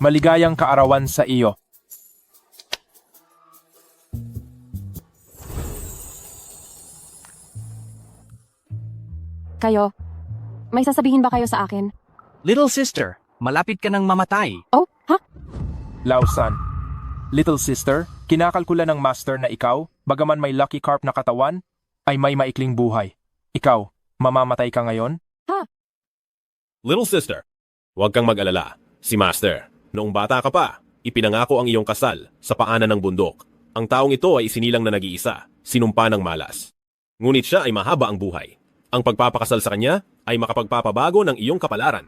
Maligayang kaarawan sa iyo. Kayo, may sasabihin ba kayo sa akin? Little sister, malapit ka ng mamatay. Oh, ha? Lausan. Little sister, kinakalkula ng master na ikaw, bagaman may lucky carp na katawan, ay may maikling buhay. Ikaw, mamamatay ka ngayon? Little sister, huwag kang mag-alala. Si Master, noong bata ka pa, ipinangako ang iyong kasal sa paanan ng bundok. Ang taong ito ay isinilang na nag-iisa, sinumpa ng malas. Ngunit siya ay mahaba ang buhay. Ang pagpapakasal sa kanya ay makapagpapabago ng iyong kapalaran.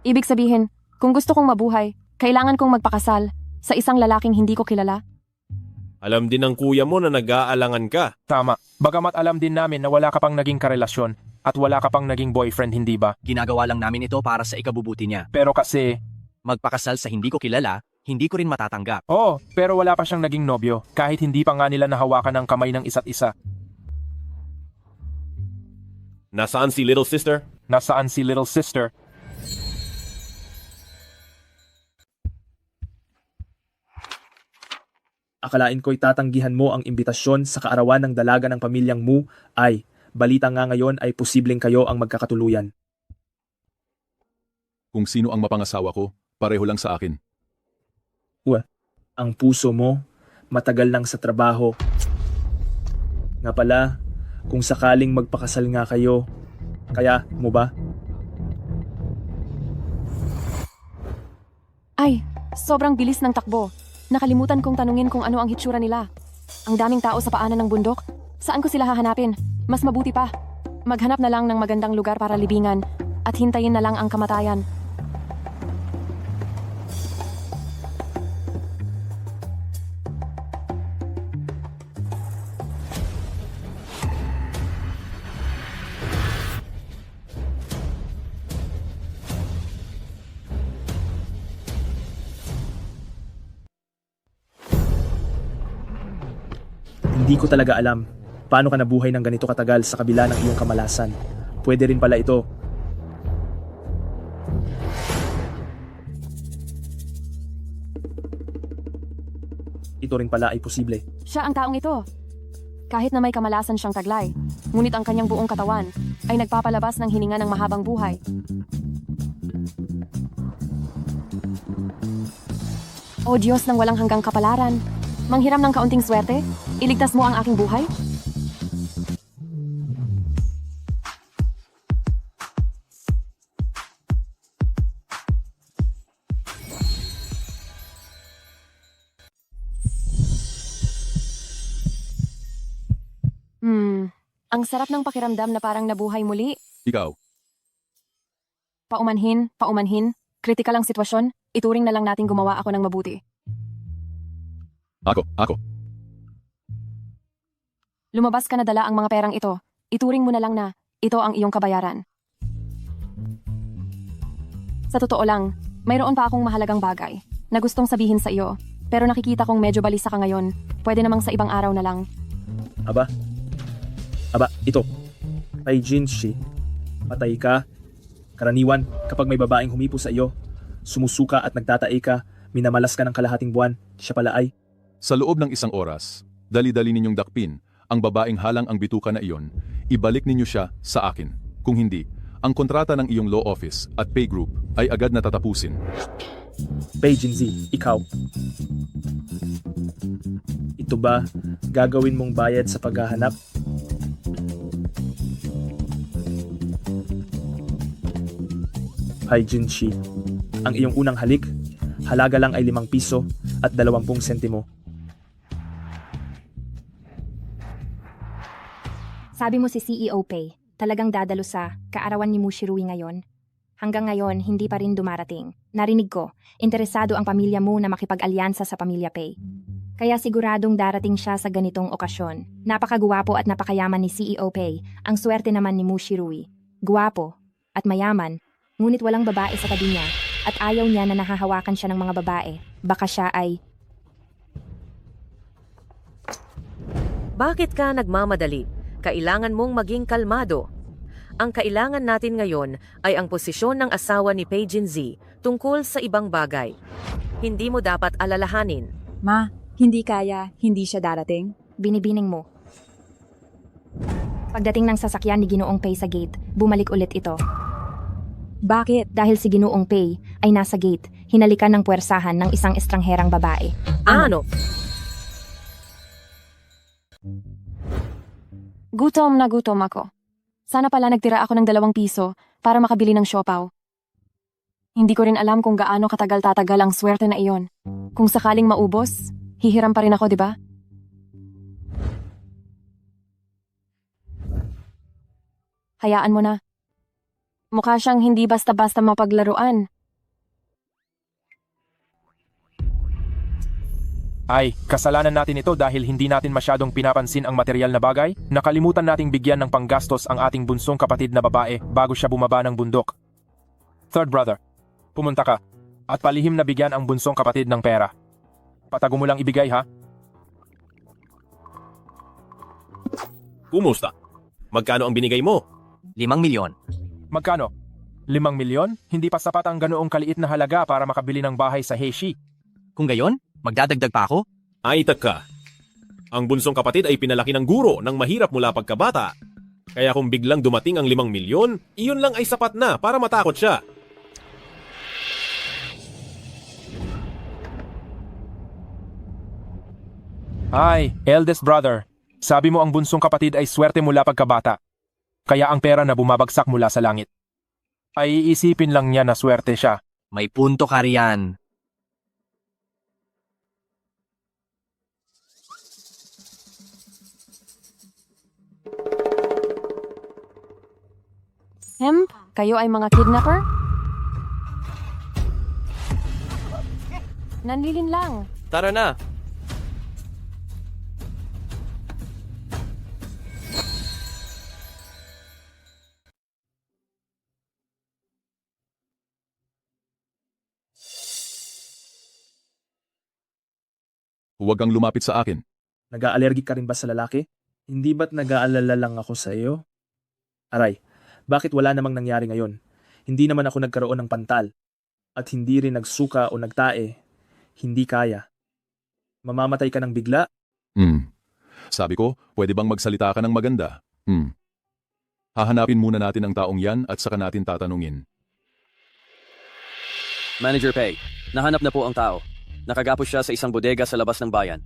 Ibig sabihin, kung gusto kong mabuhay, kailangan kong magpakasal sa isang lalaking hindi ko kilala? Alam din ng kuya mo na nag-aalangan ka. Tama. Bagamat alam din namin na wala ka pang naging karelasyon at wala ka pang naging boyfriend, hindi ba? Ginagawa lang namin ito para sa ikabubuti niya. Pero kasi, Magpakasal sa hindi ko kilala, hindi ko rin matatanggap. oo, pero wala pa siyang naging nobyo kahit hindi pa nga nila nahawakan ng kamay ng isa't isa. Nasaan si little sister? Nasaan si little sister? Akalain ko'y tatanggihan mo ang imbitasyon sa kaarawan ng dalaga ng pamilyang Mu ay, balita nga ngayon ay posibleng kayo ang magkakatuluyan. Kung sino ang mapangasawa ko, pareho lang sa akin. Ang puso mo, matagal nang sa trabaho. Nga pala, kung sakaling magpakasal nga kayo, kaya mo ba? Ay, sobrang bilis ng takbo. Nakalimutan kong tanungin kung ano ang hitsura nila. Ang daming tao sa paanan ng bundok. Saan ko sila hahanapin? Mas mabuti pa. Maghanap na lang ng magandang lugar para libingan at hintayin na lang ang kamatayan. Hindi ko talaga alam paano ka nabuhay ng ganito katagal sa kabila ng iyong kamalasan. Pwede rin pala ito. Ito rin pala ay posible. Siya ang taong ito. Kahit na may kamalasan siyang taglay, ngunit ang kanyang buong katawan ay nagpapalabas ng hininga ng mahabang buhay. O Diyos ng walang hanggang kapalaran, manghiram ng kaunting swerte, iligtas mo ang aking buhay? Ang sarap ng pakiramdam na parang nabuhay muli. Ikaw, Paumanhin, kritikal ang sitwasyon, ituring na lang nating gumawa ako ng mabuti. ako. Lumabas ka na dala ang mga perang ito, ituring mo na lang na ito ang iyong kabayaran. Sa totoo lang, mayroon pa akong mahalagang bagay na gustong sabihin sa iyo, pero nakikita kong medyo balisa ka ngayon, pwede namang sa ibang araw na lang. Aba, ito. Kay Jinshi, patay ka. Karaniwan, kapag may babaeng humipo sa iyo, sumusuka at nagtatae ka, minamalas ka ng kalahating buwan, siya pala ay... Sa loob ng isang oras, dali-dali ninyong dakpin ang babaeng halang ang bituka na iyon, ibalik ninyo siya sa akin. Kung hindi, ang kontrata ng iyong law office at pay group ay agad na tatapusin. Pei Jinzi, ikaw. Ito ba gagawin mong bayad sa paghahanap? Hai Jinshi, ang iyong unang halik, halaga lang ay 5 piso at 20 sentimo. Sabi mo si CEO Pei, talagang dadalo sa kaarawan ni Mushirui ngayon? Hanggang ngayon, hindi pa rin dumarating. Narinig ko, interesado ang pamilya mo na makipag-alyansa sa pamilya Pei. Kaya siguradong darating siya sa ganitong okasyon. Napakaguwapo at napakayaman ni CEO Pei, ang swerte naman ni Mushirui. Guwapo at mayaman, ngunit walang babae sa tabi niya at ayaw niya na nahahawakan siya ng mga babae. Baka siya ay... Bakit ka nagmamadali? Kailangan mong maging kalmado. Ang kailangan natin ngayon ay ang posisyon ng asawa ni Pei Jinzi tungkol sa ibang bagay. Hindi mo dapat alalahanin. Ma, hindi kaya, hindi siya darating. Binibining mo. Pagdating ng sasakyan ni Ginoong Pei sa gate, bumalik ulit ito. Bakit? Dahil si Ginoong Pei ay nasa gate, hinalikan ng puwersahan ng isang estrangherang babae. Ano? Gutom na gutom ako. Sana pala nagtira ako ng 2 piso para makabili ng siopaw. Hindi ko rin alam kung gaano katagal tatagal ang swerte na iyon. Kung sakaling maubos, hihiram pa rin ako, di ba? Hayaan mo na. Mukha siyang hindi basta-basta mapaglaruan. Ay, kasalanan natin ito dahil hindi natin masyadong pinapansin ang material na bagay. Nakalimutan nating bigyan ng panggastos ang ating bunsong kapatid na babae bago siya bumaba ng bundok. Third brother, pumunta ka at palihim na bigyan ang bunsong kapatid ng pera. Patago mo lang ibigay ha. Kumusta? Magkano ang binigay mo? 5 milyon. Magkano? 5 milyon? Hindi pa sapat ang ganoong kaliit na halaga para makabili ng bahay sa Heishi. Kung gayon, magdadagdag pa ako? Ay, ka. Ang bunsong kapatid ay pinalaki ng guro ng mahirap mula pagkabata. Kaya kung biglang dumating ang 5 milyon, iyon lang ay sapat na para matakot siya. Ay, eldest brother, sabi mo ang bunsong kapatid ay swerte mula pagkabata. Kaya ang pera na bumabagsak mula sa langit. Ay iisipin lang niya na swerte siya. May punto ka riyan. Kayo ay mga kidnapper? Nanlilin lang. Tara na. Huwag kang lumapit sa akin. Nag-aallergic ka rin ba sa lalaki? Hindi ba't nag-aalala lang ako sa iyo? Aray, bakit wala namang nangyari ngayon? Hindi naman ako nagkaroon ng pantal. At hindi rin nagsuka o nagtae. Hindi kaya. Mamamatay ka ng bigla? Sabi ko, pwede bang magsalita ka ng maganda? Hahanapin muna natin ang taong yan at saka natin tatanungin. Manager Pei, nahanap na po ang tao. Nakagapos siya sa isang bodega sa labas ng bayan.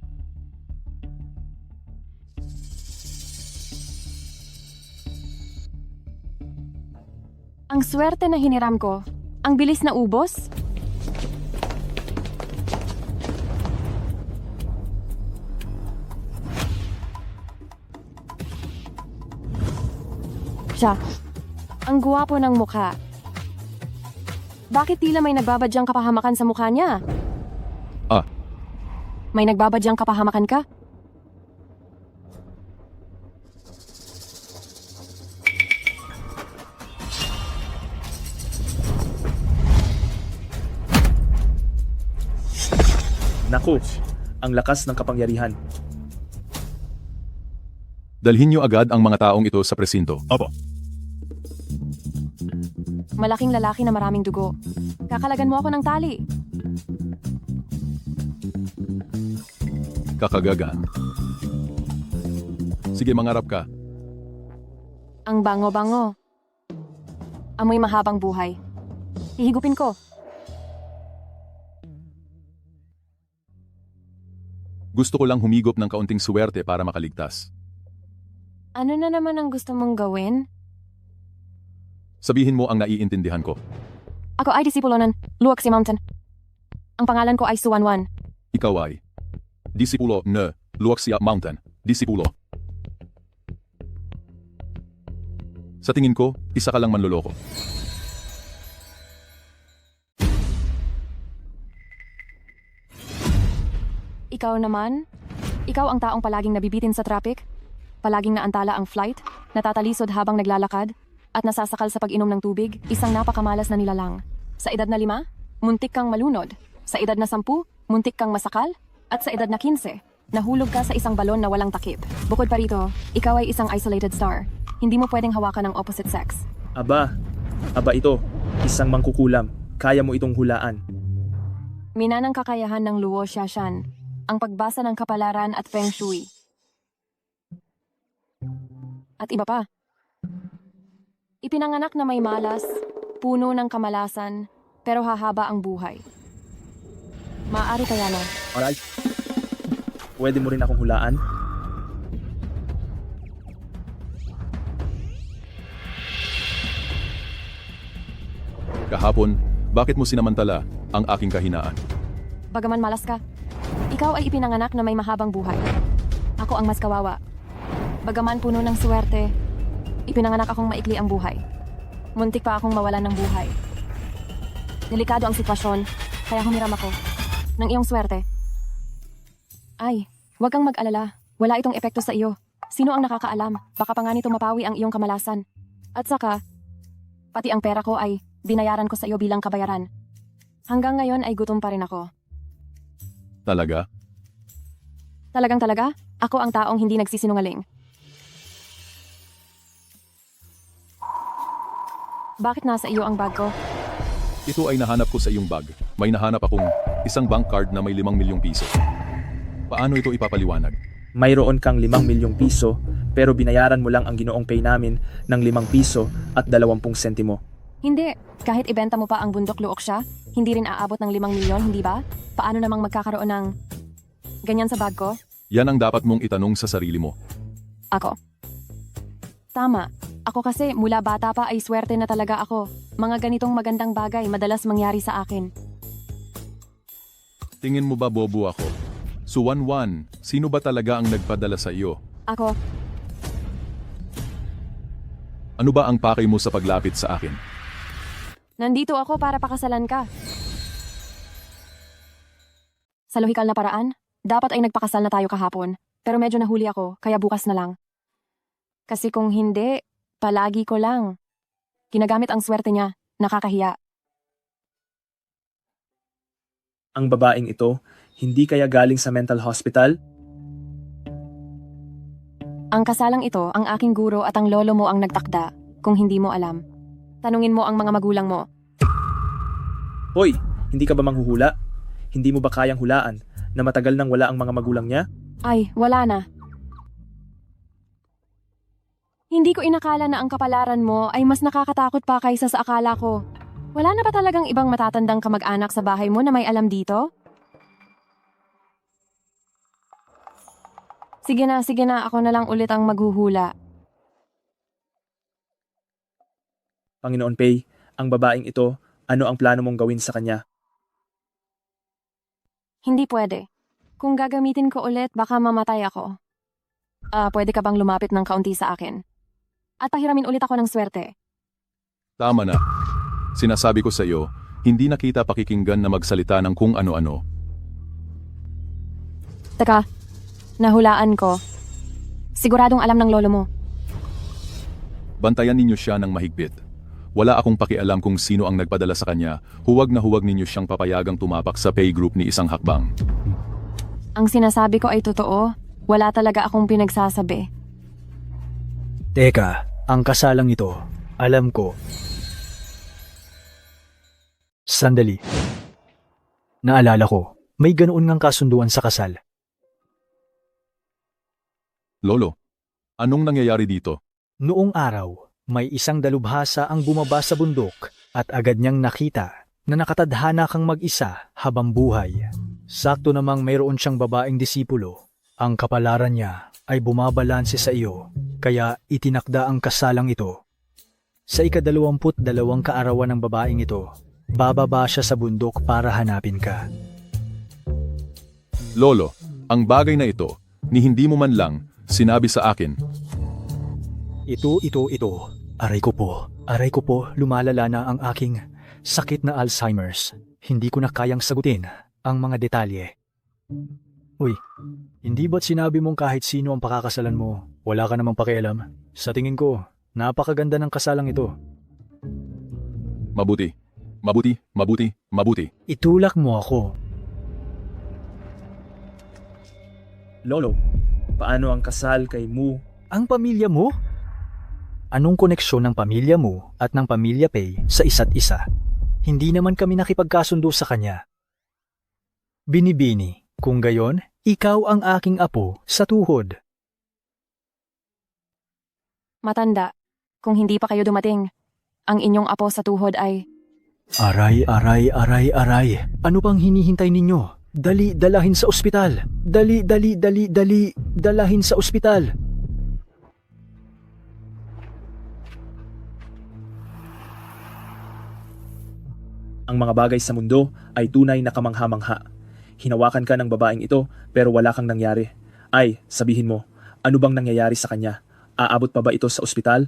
Ang swerte na hiniram ko. Ang bilis na ubos. Siya. Ang guwapo ng mukha. Bakit tila may nagbabadyang kapahamakan sa mukha niya? May nagbabadyang kapahamakan ka? Naku, ang lakas ng kapangyarihan. Dalhin niyo agad ang mga taong ito sa presinto. Opo. Malaking lalaki na maraming dugo. Kakalagan mo ako ng tali. Kakagaga. Sige, mangarap ka. Ang bango-bango. Amoy mahabang buhay. Hihigupin ko. Gusto ko lang humigop ng kaunting suwerte para makaligtas. Ano na naman ang gusto mong gawin? Sabihin mo ang naiintindihan ko. Ako ay disipulo ng Luoxi Mountain. Ang pangalan ko ay Suwanwan. Ikaw ay disipulo ng Luoxia Mountain. Disipulo. Sa tingin ko, isa ka lang manloloko. Ikaw naman? Ikaw ang taong palaging nabibitin sa traffic? Palaging naantala ang flight? Natatalisod habang naglalakad? At nasasakal sa pag-inom ng tubig? Isang napakamalas na nilalang. Sa edad na 5, muntik kang malunod. Sa edad na 10, muntik kang masakal. At sa edad na 15, nahulog ka sa isang balon na walang takip. Bukod pa rito, ikaw ay isang isolated star. Hindi mo pwedeng hawakan ng opposite sex. Aba ito, isang mangkukulam. Kaya mo itong hulaan. Minanang kakayahan ng Luo Xiaoshan, ang pagbasa ng kapalaran at feng shui. At iba pa. Ipinanganak na may malas, puno ng kamalasan, pero hahaba ang buhay. Maaari kaya na. Alright. Pwede mo rin akong hulaan? Kahapon, bakit mo sinamantala ang aking kahinaan? Bagaman malas ka, ikaw ay ipinanganak na may mahabang buhay. Ako ang mas kawawa. Bagaman puno ng swerte, ipinanganak akong maikli ang buhay. Muntik pa akong mawalan ng buhay. Delikado ang sitwasyon, kaya humiram ako. Ng iyong swerte. Ay, huwag kang mag-alala. Wala itong epekto sa iyo. Sino ang nakakaalam? Baka pa nga nito mapawi ang iyong kamalasan. At saka, pati ang pera ko ay binayaran ko sa iyo bilang kabayaran. Hanggang ngayon ay gutom pa rin ako. Talaga? Talagang-talaga? Ako ang taong hindi nagsisinungaling. Bakit nasa iyo ang bag ko? Ito ay nahanap ko sa iyong bag. May nahanap akong isang bank card na may 5 milyong piso. Paano ito ipapaliwanag? Mayroon kang 5 milyong piso, pero binayaran mo lang ang Ginoong Pay namin ng 5 piso at 20 sentimo. Hindi. Kahit ibenta mo pa ang bundok luok siya, hindi rin aabot ng 5 milyon, hindi ba? Paano namang magkakaroon ng ganyan sa bag ko? Yan ang dapat mong itanong sa sarili mo. Ako. Tama. Ako kasi mula bata pa ay swerte na talaga ako. Mga ganitong magandang bagay madalas mangyari sa akin. Tingin mo ba bobo ako? Suwan-wan, sino ba talaga ang nagpadala sa iyo? Ako. Ano ba ang pakay mo sa paglapit sa akin? Nandito ako para pakasalan ka. Sa lohikal na paraan, dapat ay nagpakasal na tayo kahapon. Pero medyo nahuli ako, kaya bukas na lang. Kasi kung hindi, palagi ko lang. Ginagamit ang swerte niya, nakakahiya. Ang babaeng ito, hindi kaya galing sa mental hospital? Ang kasalang ito, ang aking guro at ang lolo mo ang nagtakda, kung hindi mo alam. Tanungin mo ang mga magulang mo. Hoy, hindi ka ba manghuhula? Hindi mo ba kayang hulaan na matagal nang wala ang mga magulang niya? Ay, wala na. Hindi ko inakala na ang kapalaran mo ay mas nakakatakot pa kaysa sa akala ko. Wala na ba talagang ibang matatandang kamag-anak sa bahay mo na may alam dito? Sige na, ako na lang ulit ang maghuhula. Panginoon Pay, ang babaeng ito, ano ang plano mong gawin sa kanya? Hindi pwede. Kung gagamitin ko ulit, baka mamatay ako. Pwede ka bang lumapit ng kaunti sa akin? At pahiramin ulit ako ng swerte. Tama na. Sinasabi ko sa iyo, hindi na kita pakikinggan na magsalita ng kung ano-ano. Teka, nahulaan ko. Siguradong alam ng lolo mo. Bantayan ninyo siya ng mahigpit. Wala akong pakialam kung sino ang nagpadala sa kanya, huwag na huwag ninyo siyang papayagang tumapak sa pay group ni isang hakbang. Ang sinasabi ko ay totoo. Wala talaga akong pinagsasabi. Teka, ang kasalang ito, alam ko. Sandali. Naalala ko, may ganoon ngang kasunduan sa kasal. Lolo, anong nangyayari dito? Noong araw, may isang dalubhasa ang bumaba sa bundok at agad niyang nakita na nakatadhana kang mag-isa habang buhay. Sakto namang mayroon siyang babaeng disipulo. Ang kapalaran niya ay bumabalanse sa iyo, kaya itinakda ang kasalang ito. Sa ika-22 kaarawan ng babaeng ito, bababa siya sa bundok para hanapin ka. Lolo, ang bagay na ito, ni hindi mo man lang sinabi sa akin. Ito. Aray ko po, lumalala na ang aking sakit na Alzheimer's. Hindi ko na kayang sagutin ang mga detalye. Uy, hindi ba't sinabi mong kahit sino ang pakakasalan mo, wala ka namang pakialam? Sa tingin ko, napakaganda ng kasalang ito. Mabuti. Itulak mo ako. Lolo, paano ang kasal kay Mu? Ang pamilya mo? anong koneksyon ng pamilya mo at ng pamilya Pei sa isa't isa. Hindi naman kami nakipagkasundo sa kanya. Binibini, kung gayon, ikaw ang aking apo sa tuhod. Matanda, kung hindi pa kayo dumating, ang inyong apo sa tuhod ay... Aray, aray, aray, aray. Ano pang hinihintay ninyo? Dali, dalahin sa ospital. Dali, dali, dali, dali. Dalahin sa ospital. Ang mga bagay sa mundo ay tunay na kamangha-mangha. Hinawakan ka ng babaeng ito pero wala kang nangyari. Ay, sabihin mo, ano bang nangyayari sa kanya? Aabot pa ba ito sa ospital?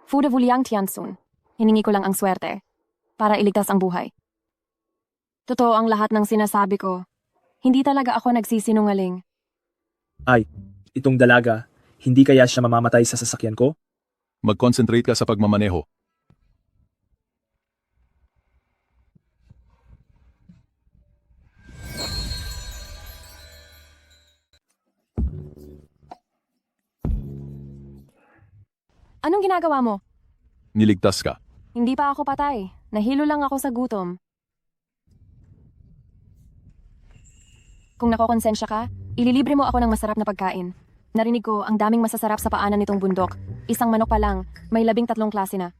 Fuda Vuliang Tiansun. Hiningi ko lang ang swerte para iligtas ang buhay. Totoo ang lahat ng sinasabi ko. Hindi talaga ako nagsisinungaling. Ay, itong dalaga, hindi kaya siya mamamatay sa sasakyan ko? Mag-concentrate ka sa pagmamaneho. Anong ginagawa mo? Niligtas ka. Hindi pa ako patay. Nahilo lang ako sa gutom. Kung nakokonsensya ka, ililibre mo ako ng masarap na pagkain. Narinig ko ang daming masasarap sa paanan nitong bundok. Isang manok pa lang, may 13 klase na.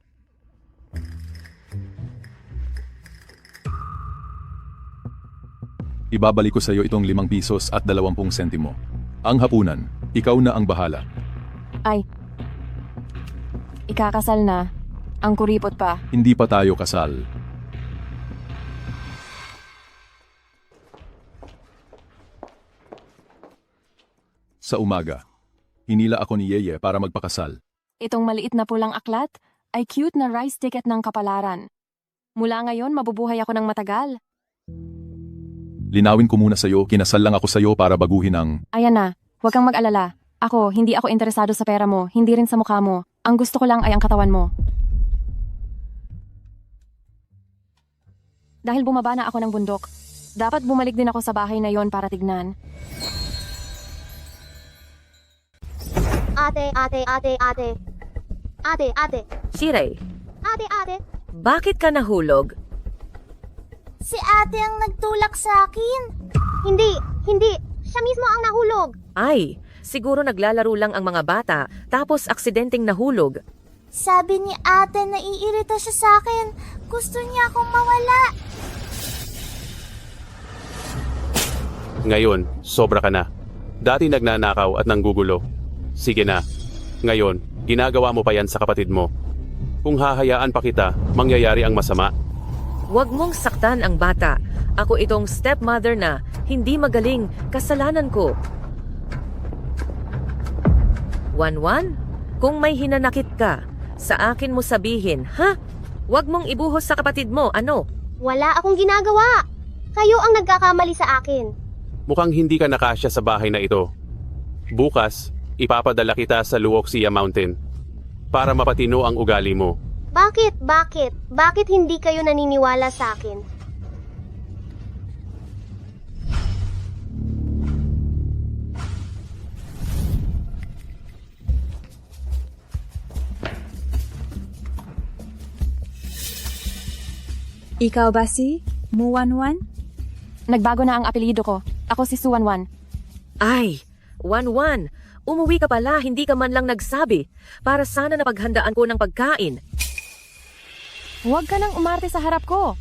Ibabalik ko sa iyo itong 5 pisos at 20 sentimo. Ang hapunan, ikaw na ang bahala. Ay, ikakasal na. Ang kuripot pa. Hindi pa tayo kasal. Sa umaga, hinila ako ni Yeye para magpakasal. Itong maliit na pulang aklat ay cute na rice ticket ng kapalaran. Mula ngayon, mabubuhay ako ng matagal. Linawin ko muna sa iyo, kinasal lang ako sa iyo para baguhin ang... Ayan na, huwag kang mag-alala. Hindi ako interesado sa pera mo, hindi rin sa mukha mo. Ang gusto ko lang ay ang katawan mo. Dahil bumaba na ako ng bundok, dapat bumalik din ako sa bahay na yon para tignan. Ate. Shirei, Ate. bakit ka nahulog? Si ate ang nagtulak sa akin. Hindi. Siya mismo ang nahulog. Ay, siguro naglalaro lang ang mga bata tapos aksidenteng nahulog. Sabi ni ate na iirita siya sa akin. Gusto niya akong mawala. Ngayon, sobra ka na. Dati nagnanakaw at nanggugulo. Sige na. Ngayon, ginagawa mo pa yan sa kapatid mo. Kung hahayaan pa kita, mangyayari ang masama. Huwag mong saktan ang bata. Ako itong stepmother na, hindi magaling, kasalanan ko. Wanwan, kung may hinanakit ka, sa akin mo sabihin, ha? Huwag mong ibuhos sa kapatid mo, ano? Wala akong ginagawa. Kayo ang nagkakamali sa akin. Mukhang hindi ka nakasya sa bahay na ito. Bukas, ipapadala kita sa Luoxia Mountain para mapatino ang ugali mo. Bakit? Bakit hindi kayo naniniwala sa akin? Ikaw ba si Muwanwan? Nagbago na ang apelyido ko. Ako si Suwanwan. Ay, Wanwan, umuwi ka pala, hindi ka man lang nagsabi. Para sana napaghandaan ko ng pagkain. Huwag ka nang umarte sa harap ko.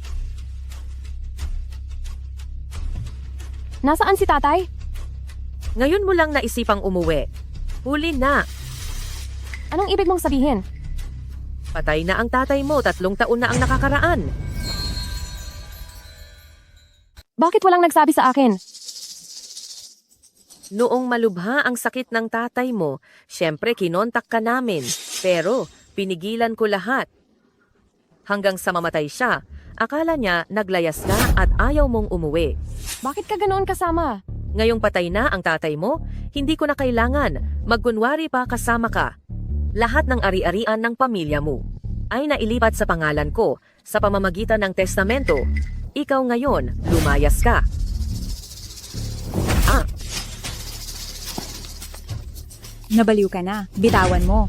Nasaan si tatay? Ngayon mo lang naisipang umuwi. Huli na. Anong ibig mong sabihin? Patay na ang tatay mo, 3 taon na ang nakakaraan. Bakit walang nagsabi sa akin? Noong malubha ang sakit ng tatay mo, syempre kinontak ka namin. Pero pinigilan ko lahat. Hanggang sa mamatay siya, akala niya naglayas ka at ayaw mong umuwi. Bakit ka ganoon kasama? Ngayong patay na ang tatay mo, hindi ko na kailangan. Magkunwari pa kasama ka. Lahat ng ari-arian ng pamilya mo ay nailipat sa pangalan ko sa pamamagitan ng testamento. Ikaw ngayon, lumayas ka. Nabaliw ka na. Bitawan mo.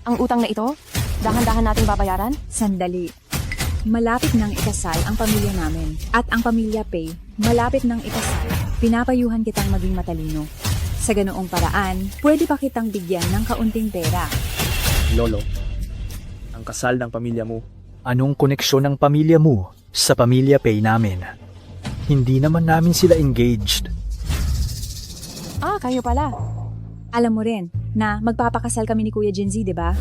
Ang utang na ito, dahan-dahan nating babayaran? Sandali. Malapit nang ikasal ang pamilya namin. At ang pamilya Pay, malapit nang ikasal. Pinapayuhan kitang maging matalino. Sa ganoong paraan, pwede pa kitang bigyan ng kaunting pera. Lolo, ang kasal ng pamilya mo. Anong koneksyon ng pamilya mo sa pamilya Pay namin? Hindi naman namin sila engaged. Ah, kayo pala. Alam mo rin na magpapakasal kami ni Kuya Jinzi, di ba?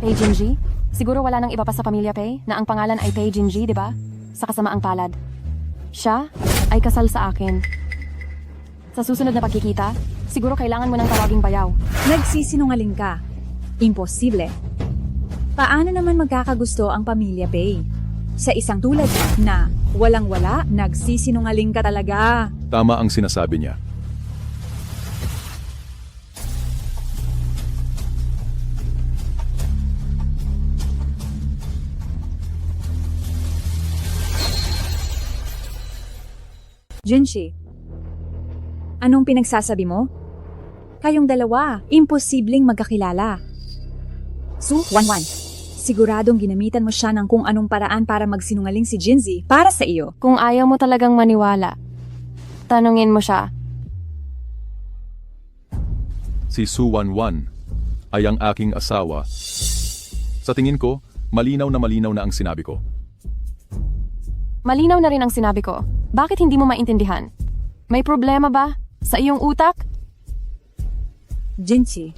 Pei Jinji? Siguro wala nang iba pa sa pamilya Pei na ang pangalan ay Pei Jinji, di ba? Sa kasamaang palad. Siya ay kasal sa akin. Sa susunod na pagkikita, siguro kailangan mo ng tawaging bayaw. Nagsisinungaling ka. Imposible. Paano naman magkakagusto ang pamilya Pei? Sa isang tulad na walang-wala, nagsisinungaling ka talaga. Tama ang sinasabi niya. Junshi, anong pinagsasabi mo? Kayong dalawa, imposibleng magkakilala. Su, Wanwan, siguradong ginamitan mo siya ng kung anong paraan para magsinungaling si Jinzi para sa iyo. Kung ayaw mo talagang maniwala, tanungin mo siya. Si Su Wanwan ay ang aking asawa. Sa tingin ko, malinaw na ang sinabi ko. Malinaw na rin ang sinabi ko. Bakit hindi mo maintindihan? May problema ba sa iyong utak? Jinshi,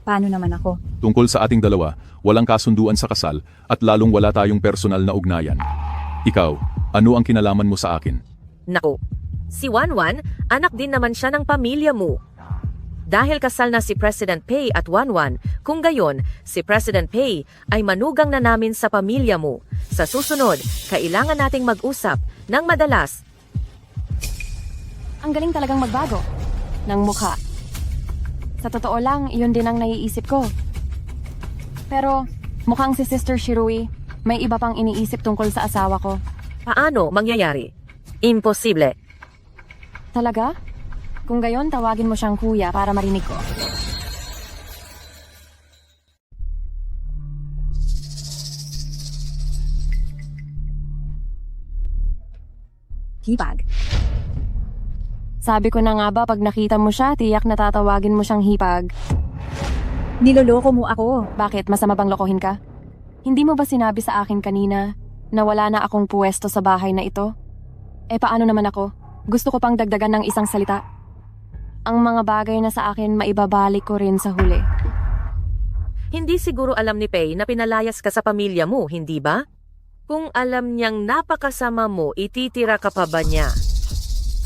paano naman ako? Tungkol sa ating dalawa, walang kasunduan sa kasal at lalong wala tayong personal na ugnayan. Ikaw, ano ang kinalaman mo sa akin? Naku, si Wanwan, anak din naman siya ng pamilya mo. Dahil kasal na si President Pei at Wanwan, kung gayon, si President Pei ay manugang na namin sa pamilya mo. Sa susunod, kailangan nating mag-usap ng madalas. Ang galing talagang magbago ng mukha. Sa totoo lang, iyon din ang naiisip ko. Pero mukhang si Sister Shirui, may iba pang iniisip tungkol sa asawa ko. Paano mangyayari? Imposible. Talaga? Kung gayon, tawagin mo siyang kuya para marinig ko. Hipag. Sabi ko na nga ba, pag nakita mo siya, tiyak na tatawagin mo siyang hipag. Niloloko mo ako. Bakit? Masama bang lokohin ka? Hindi mo ba sinabi sa akin kanina na wala na akong puwesto sa bahay na ito? Eh paano naman ako? Gusto ko pang dagdagan ng isang salita. Ang mga bagay na sa akin maibabalik ko rin sa huli. Hindi siguro alam ni Pei na pinalayas ka sa pamilya mo, hindi ba? Kung alam niyang napakasama mo, ititira ka pa ba niya?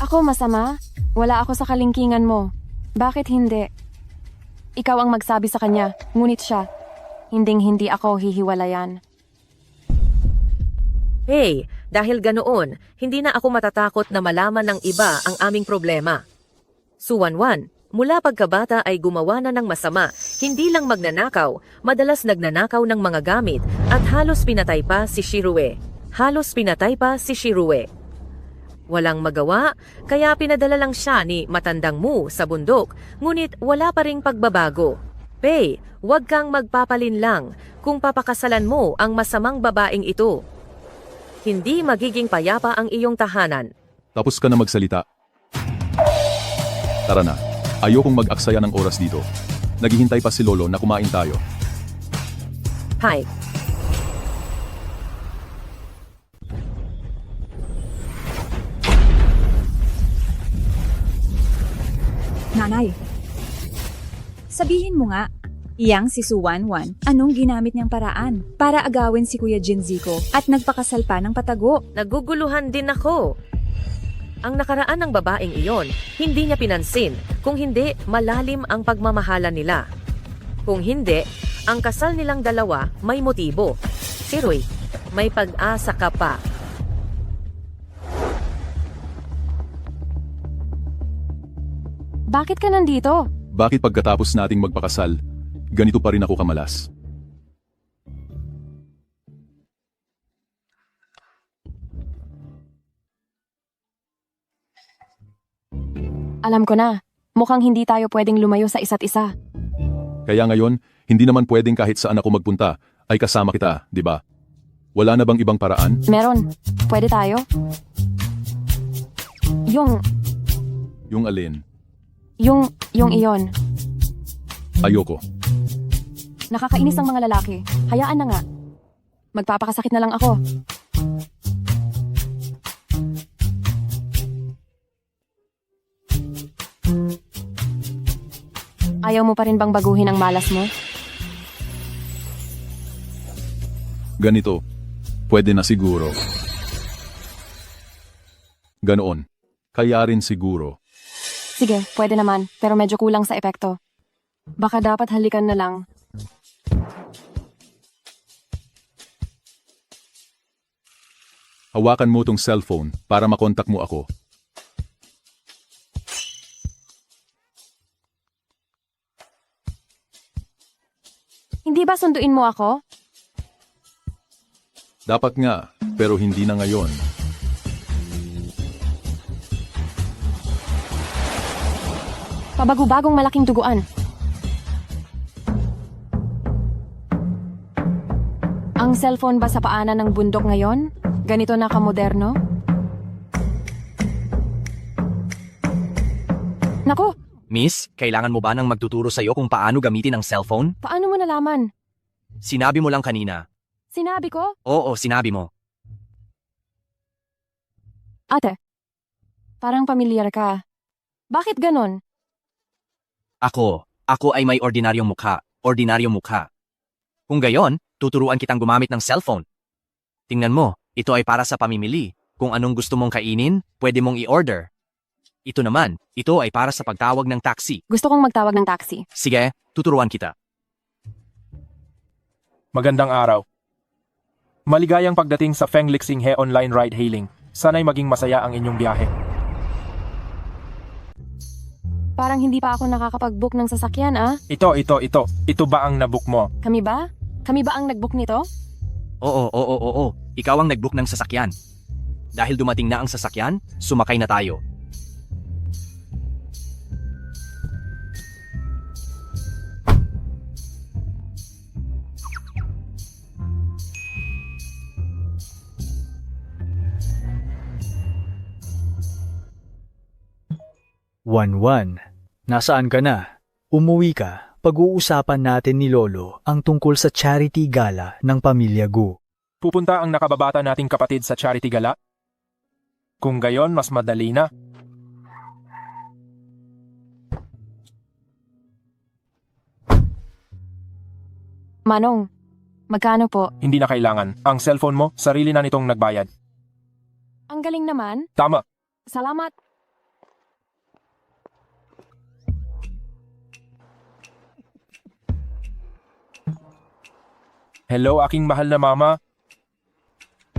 Ako masama? Wala ako sa kalingkingan mo. Bakit hindi? Ikaw ang magsabi sa kanya, ngunit siya. Hinding-hindi ako hihiwalayan. Hey, dahil ganoon, hindi na ako matatakot na malaman ng iba ang aming problema. Suwanwan, mula pagkabata ay gumawa na ng masama, hindi lang magnanakaw, madalas nagnanakaw ng mga gamit at halos pinatay pa si Shirue. Walang magawa, kaya pinadala lang siya ni matandang Mu sa bundok, ngunit wala pa ring pagbabago. Pei, huwag kang magpapalinlang kung papakasalan mo ang masamang babaeng ito. Hindi magiging payapa ang iyong tahanan. Tapos ka na magsalita. Tara na, ayokong mag-aksaya ng oras dito. Naghihintay pa si Lolo na kumain tayo. Hi. Nanay, sabihin mo nga, iyang si Su Wanwan, anong ginamit niyang paraan para agawin si Kuya Jinzi ko at nagpakasal pa ng patago? Naguguluhan din ako. Ang nakaraan ng babaeng iyon, hindi niya pinansin. Kung hindi, malalim ang pagmamahalan nila. Kung hindi, ang kasal nilang dalawa may motibo. Shirui, may pag-asa ka pa. Bakit ka nandito? Bakit pagkatapos nating magpakasal, ganito pa rin ako kamalas? Alam ko na, mukhang hindi tayo pwedeng lumayo sa isa't isa. Kaya ngayon, hindi naman pwedeng kahit saan ako magpunta ay kasama kita, di ba? Wala na bang ibang paraan? Meron, pwede tayo? Yung Alin? yung iyon. Ayoko. Nakakainis ang mga lalaki. Hayaan na nga. Magpapakasakit na lang ako. Ayaw mo pa rin bang baguhin ang malas mo? Ganito. Pwede na siguro. Ganoon. Kaya rin siguro. Sige, pwede naman, pero medyo kulang sa epekto. Baka dapat halikan na lang. Hawakan mo tong cellphone para makontak mo ako. Hindi ba sunduin mo ako? Dapat nga, pero hindi na ngayon. Pabago-bagong malaking duguan. Ang cellphone ba sa paanan ng bundok ngayon? Ganito na kamoderno? Naku, Miss, kailangan mo ba nang magtuturo sa'yo kung paano gamitin ang cellphone? paano mo nalaman? Sinabi mo lang kanina. Sinabi ko? Oo, sinabi mo. Ate, parang pamilyar ka. Bakit ganon? Ako ay may ordinaryong mukha. Kung gayon, tuturuan kitang gumamit ng cellphone. Tingnan mo, ito ay para sa pamimili. Kung anong gusto mong kainin, pwede mong i-order. Ito naman, ito ay para sa pagtawag ng taxi. Gusto kong magtawag ng taxi. Sige, tuturuan kita. Magandang araw. Maligayang pagdating sa Feng Lixing He Online Ride Hailing. Sana'y maging masaya ang inyong biyahe. Parang hindi pa ako nakakapag-book ng sasakyan, ah. Ito ba ang nabook mo? Kami ba? Kami ba ang nag-book nito? Oo. Ikaw ang nag-book ng sasakyan. Dahil dumating na ang sasakyan, sumakay na tayo. Wanwan, nasaan ka na? Umuwi ka. Pag-uusapan natin ni Lolo ang tungkol sa charity gala ng pamilya Gu. Pupunta ang nakababata nating kapatid sa charity gala? Kung gayon, mas madali na. Manong, magkano po? Hindi na kailangan. Ang cellphone mo, sarili na nitong nagbayad. Ang galing naman. Tama. Salamat. Hello, aking mahal na mama.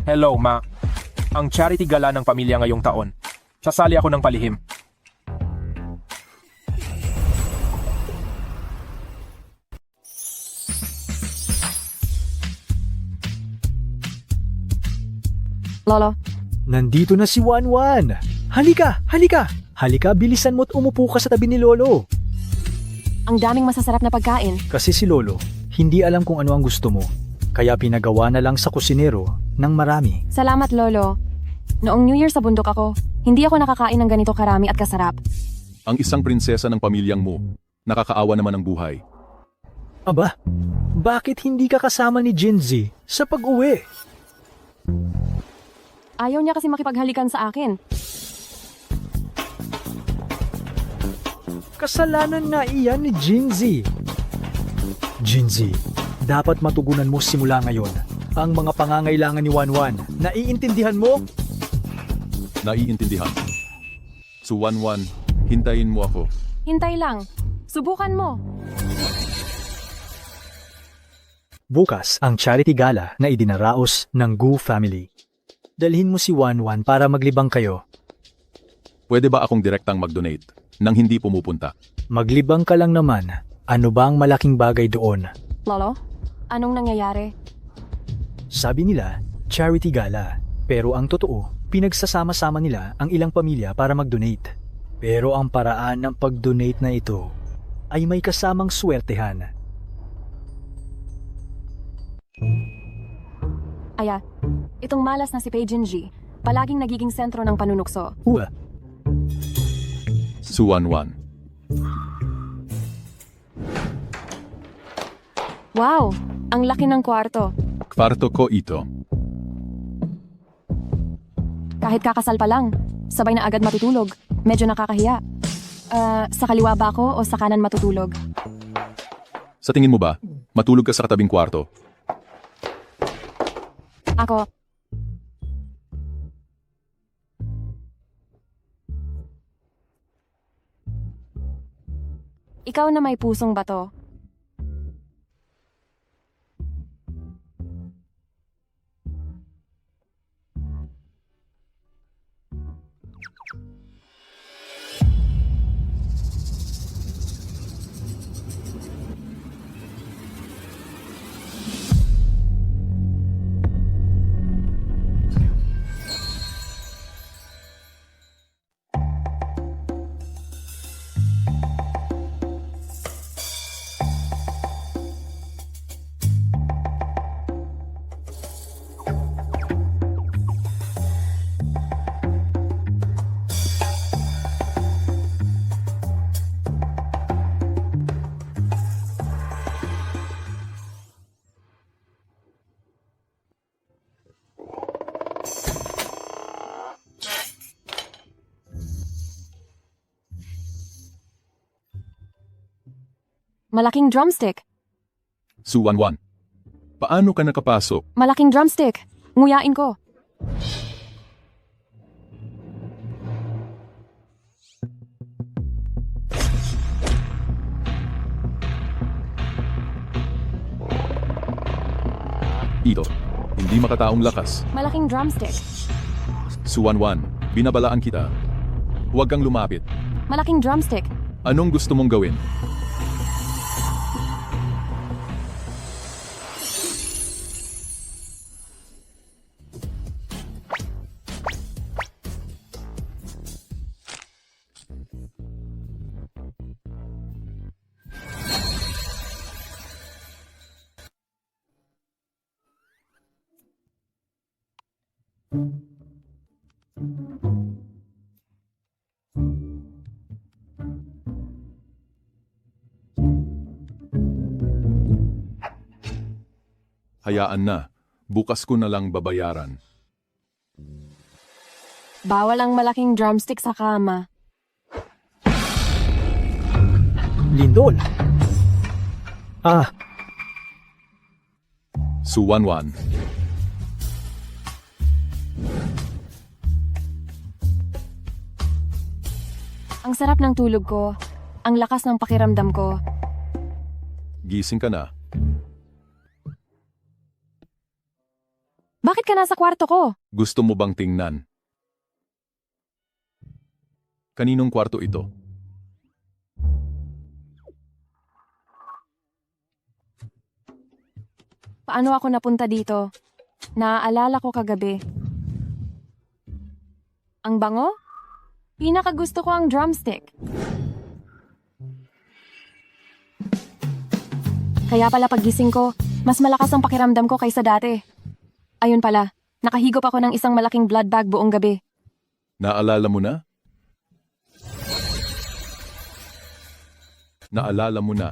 Hello, ma. Ang charity gala ng pamilya ngayong taon. Sasali ako ng palihim. Lolo, Nandito na si Wanwan. Halika. Halika, bilisan mo't umupo ka sa tabi ni Lolo. ang daming masasarap na pagkain. Kasi si Lolo, hindi alam kung ano ang gusto mo. Kaya pinagawa na lang sa kusinero ng marami. Salamat, Lolo. Noong New Year sa bundok ako, hindi ako nakakain ng ganito karami at kasarap. Ang isang prinsesa ng pamilyang mo, nakakaawa naman ang buhay. Aba, bakit hindi ka kasama ni Jinzi sa pag-uwi? Ayaw niya kasi makipaghalikan sa akin. Kasalanan na iyan ni Jinzi. Jinzi, dapat matugunan mo simula ngayon ang mga pangangailangan ni Wanwan. Naiintindihan mo? Naiintindihan. So Wanwan, hintayin mo ako. Hintay lang. Subukan mo. Bukas ang charity gala na idinaraos ng Gu family. Dalhin mo si Wanwan para maglibang kayo. Pwede ba akong direktang mag-donate nang hindi pumupunta? Maglibang ka lang naman. Ano ba ang malaking bagay doon? Lolo, anong nangyayari? Sabi nila, charity gala. Pero ang totoo, pinagsasama-sama nila ang ilang pamilya para mag-donate. Pero ang paraan ng pag-donate na ito ay may kasamang swertehan. Aya, itong malas na si Paijin-ji, palaging nagiging sentro ng panunukso. Suwanwan. Wow! Ang laki ng kwarto. Kwarto ko ito. Kahit kakasal pa lang, sabay na agad matutulog. Medyo nakakahiya. Sa kaliwa ba ako o sa kanan matutulog? Sa tingin mo ba, matulog ka sa katabing kwarto? Ako. Ikaw na may pusong bato. Malaking drumstick. Suwanwan. Paano ka nakapasok? Malaking drumstick. Nguyain ko. Ito. Hindi makataong lakas. Malaking drumstick. Suwanwan, binabalaan kita. Huwag kang lumapit. Malaking drumstick. Anong gusto mong gawin? Hayaan na. Bukas ko na lang babayaran. Bawal ang malaking drumstick sa kama. Lindol! Suwanwan. Ang sarap ng tulog ko. Ang lakas ng pakiramdam ko. Gising ka na. Bakit ka nasa kwarto ko? Gusto mo bang tingnan? Kaninong kwarto ito? Paano ako napunta dito? Naaalala ko kagabi. Ang bango? Pinakagusto ko ang drumstick. Kaya pala paggising ko, mas malakas ang pakiramdam ko kaysa dati. Ayun pala, nakahigop ako ng isang malaking blood bag buong gabi. Naalala mo na? Naalala mo na.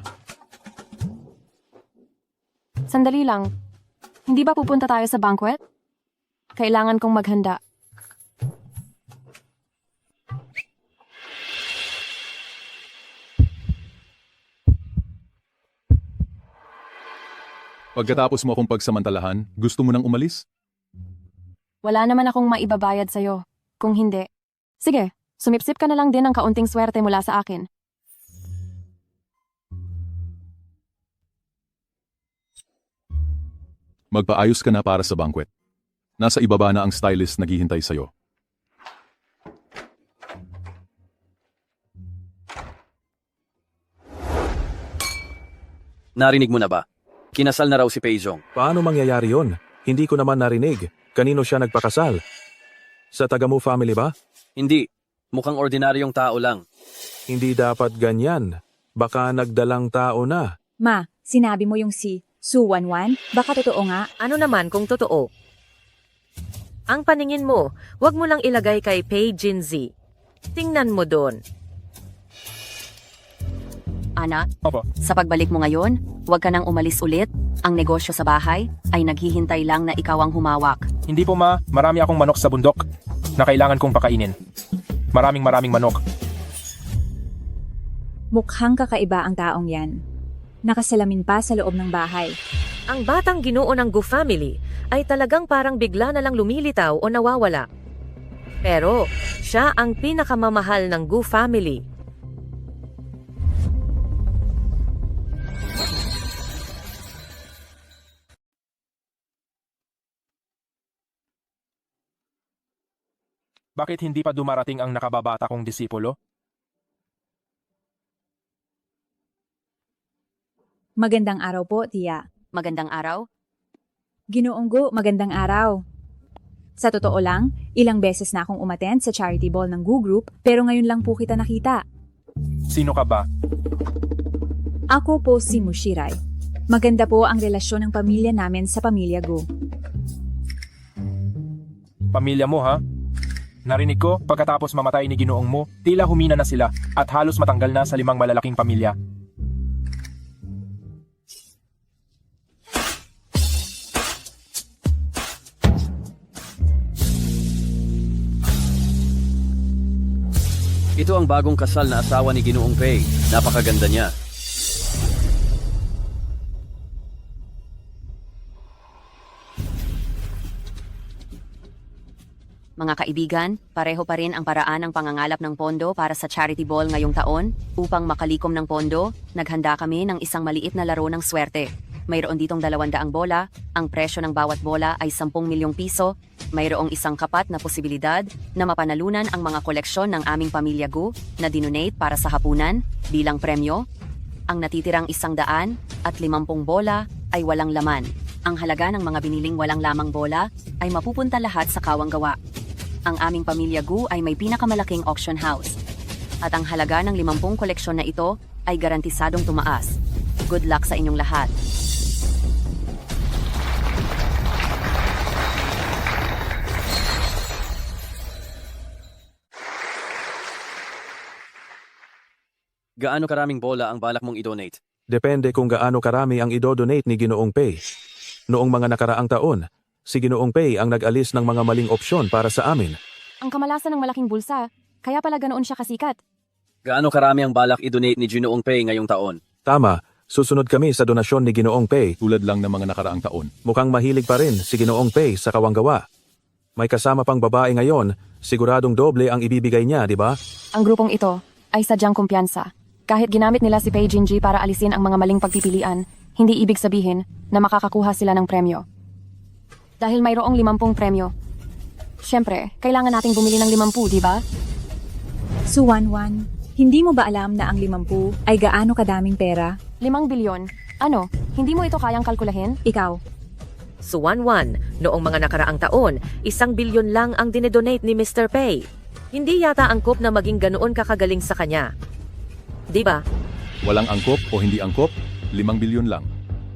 Sandali lang. Hindi ba pupunta tayo sa banquet? Kailangan kong maghanda. Pagkatapos mo akong pagsamantalahan, gusto mo nang umalis? Wala naman akong maibabayad sa'yo. Kung hindi. Sige, sumipsip ka na lang din ng kaunting swerte mula sa akin. Magpaayos ka na para sa banquet. Nasa ibaba na ang stylist naghihintay sa'yo. Narinig mo na ba? Kinasal na raw si Peijong. Paano mangyayari yon? Hindi ko naman narinig. Kanino siya nagpakasal? Sa taga mo family ba? Hindi. Mukhang ordinaryong tao lang. Hindi dapat ganyan. Baka nagdalang tao na. Ma, sinabi mo yung si Su Wanwan? Baka totoo nga? Ano naman kung totoo? Ang paningin mo, wag mo lang ilagay kay Pei Jinzi. Tingnan mo doon. Ana, Opo. sa pagbalik mo ngayon, huwag ka nang umalis ulit. Ang negosyo sa bahay ay naghihintay lang na ikaw ang humawak. Hindi po ma, marami akong manok sa bundok na kailangan kong pakainin. Maraming manok. Mukhang kakaiba ang taong yan. Nakasalamin pa sa loob ng bahay. Ang batang ginoo ng Gu family ay talagang parang bigla na lang lumilitaw o nawawala. Pero siya ang pinakamamahal ng Gu family. Bakit hindi pa dumarating ang nakababata kong disipulo? Magandang araw po, Tia. Magandang araw. Ginoong Gu, magandang araw. Sa totoo lang, ilang beses na akong umattend sa charity ball ng Gu Group, pero ngayon lang po kita nakita. Sino ka ba? Ako po si Mushirai. Maganda po ang relasyon ng pamilya namin sa pamilya Gu. Pamilya mo ha? Narinig ko, pagkatapos mamatay ni Ginoong mo, tila humina na sila at halos matanggal na sa 5 malalaking pamilya. Ito ang bagong kasal na asawa ni Ginoong Pei. Napakaganda niya. Mga kaibigan, pareho pa rin ang paraan ng pangangalap ng pondo para sa charity ball ngayong taon. Upang makalikom ng pondo, naghanda kami ng isang maliit na laro ng swerte. Mayroon ditong 200 bola, ang presyo ng bawat bola ay 10 milyong piso. Mayroong isang kapat na posibilidad na mapanalunan ang mga koleksyon ng aming pamilya Gu na dinonate para sa hapunan bilang premyo. Ang natitirang 100 at 50 bola ay walang laman. Ang halaga ng mga biniling walang lamang bola ay mapupunta lahat sa kawang gawa. Ang aming pamilya Gu ay may pinakamalaking auction house. At ang halaga ng 50 koleksyon na ito ay garantisadong tumaas. Good luck sa inyong lahat. Gaano karaming bola ang balak mong i-donate? Depende kung gaano karami ang idodonate ni Ginoong Pei. Noong mga nakaraang taon, si Ginoong Pei ang nag-alis ng mga maling opsyon para sa amin. Ang kamalasan ng malaking bulsa, kaya pala ganoon siya kasikat. Gaano karami ang balak i-donate ni Ginoong Pei ngayong taon? Tama, susunod kami sa donasyon ni Ginoong Pei. Tulad lang ng mga nakaraang taon. Mukhang mahilig pa rin si Ginoong Pei sa kawanggawa. May kasama pang babae ngayon, siguradong doble ang ibibigay niya, di ba? Ang grupong ito ay sadyang kumpiyansa. Kahit ginamit nila si Pei Jinji para alisin ang mga maling pagpipilian, hindi ibig sabihin na makakakuha sila ng premyo. Dahil mayroong 50 premyo. Siyempre, kailangan nating bumili ng 50, di ba? Su Wanwan, hindi mo ba alam na ang 50 ay gaano kadaming pera? 5 bilyon. Ano, hindi mo ito kayang kalkulahin? Ikaw, Suwanwan, noong mga nakaraang taon, 1 bilyon lang ang dinedonate ni Mr. Pei. Hindi yata angkop na maging ganoon kakagaling sa kanya. Di ba? Walang angkop o hindi angkop, 5 bilyon lang.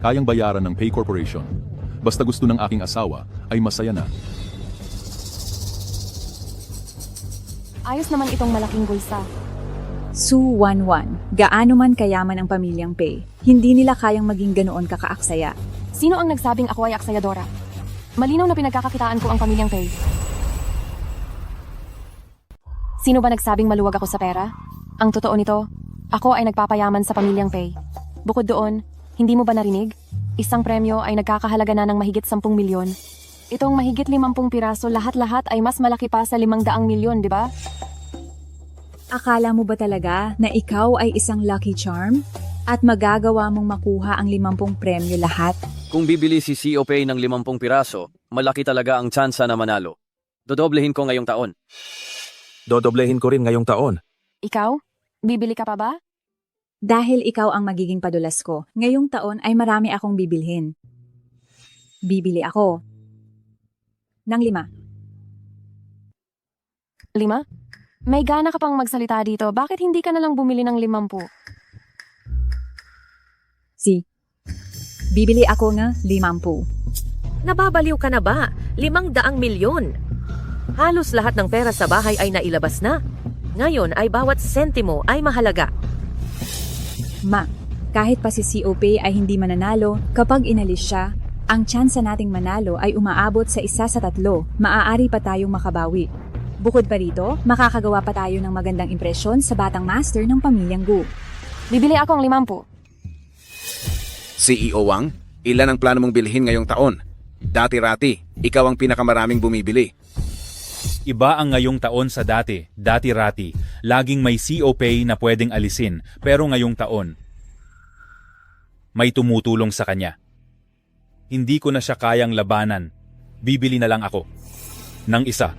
Kayang bayaran ng Pay Corporation. Basta gusto ng aking asawa, ay masaya na. Ayos naman itong malaking bulsa. Su Wanwan, gaano man kayaman ang pamilyang Pei, hindi nila kayang maging ganoon kakaaksaya. Sino ang nagsabing ako ay aksayadora? Malinaw na pinagkakakitaan ko ang pamilyang Pei. Sino ba nagsabing maluwag ako sa pera? Ang totoo nito, ako ay nagpapayaman sa pamilyang Pei. Bukod doon, hindi mo ba narinig? Isang premyo ay nagkakahalaga na ng mahigit 10 milyon. Itong mahigit 50 piraso lahat-lahat ay mas malaki pa sa 500 milyon, di ba? Akala mo ba talaga na ikaw ay isang lucky charm? At magagawa mong makuha ang 50 premyo lahat? Kung bibili si CEO Pei ng 50 piraso, malaki talaga ang tsansa na manalo. Dodoblehin ko ngayong taon. Dodoblehin ko rin ngayong taon. Ikaw? Bibili ka pa ba? Dahil ikaw ang magiging padulas ko, ngayong taon ay marami akong bibilhin. Bibili ako ng 5. 5? May gana ka pang magsalita dito. Bakit hindi ka nalang bumili ng 50? Si. Bibili ako nga 50. Nababaliw ka na ba? 500 milyon. Halos lahat ng pera sa bahay ay nailabas na. Ngayon ay bawat sentimo ay mahalaga. Ma, kahit pa si COP ay hindi mananalo, kapag inalis siya, ang tsansa nating manalo ay umaabot sa 1 sa 3. Maaari pa tayong makabawi. Bukod pa rito, makakagawa pa tayo ng magandang impresyon sa batang master ng pamilyang Gu. Bibili ako ng 50. CEO Wang, ilan ang plano mong bilhin ngayong taon? Dati-rati, ikaw ang pinakamaraming bumibili. Iba ang ngayong taon sa dati, dati-rati. Laging may COP na pwedeng alisin, pero ngayong taon, may tumutulong sa kanya. Hindi ko na siya kayang labanan. Bibili na lang ako ng isa.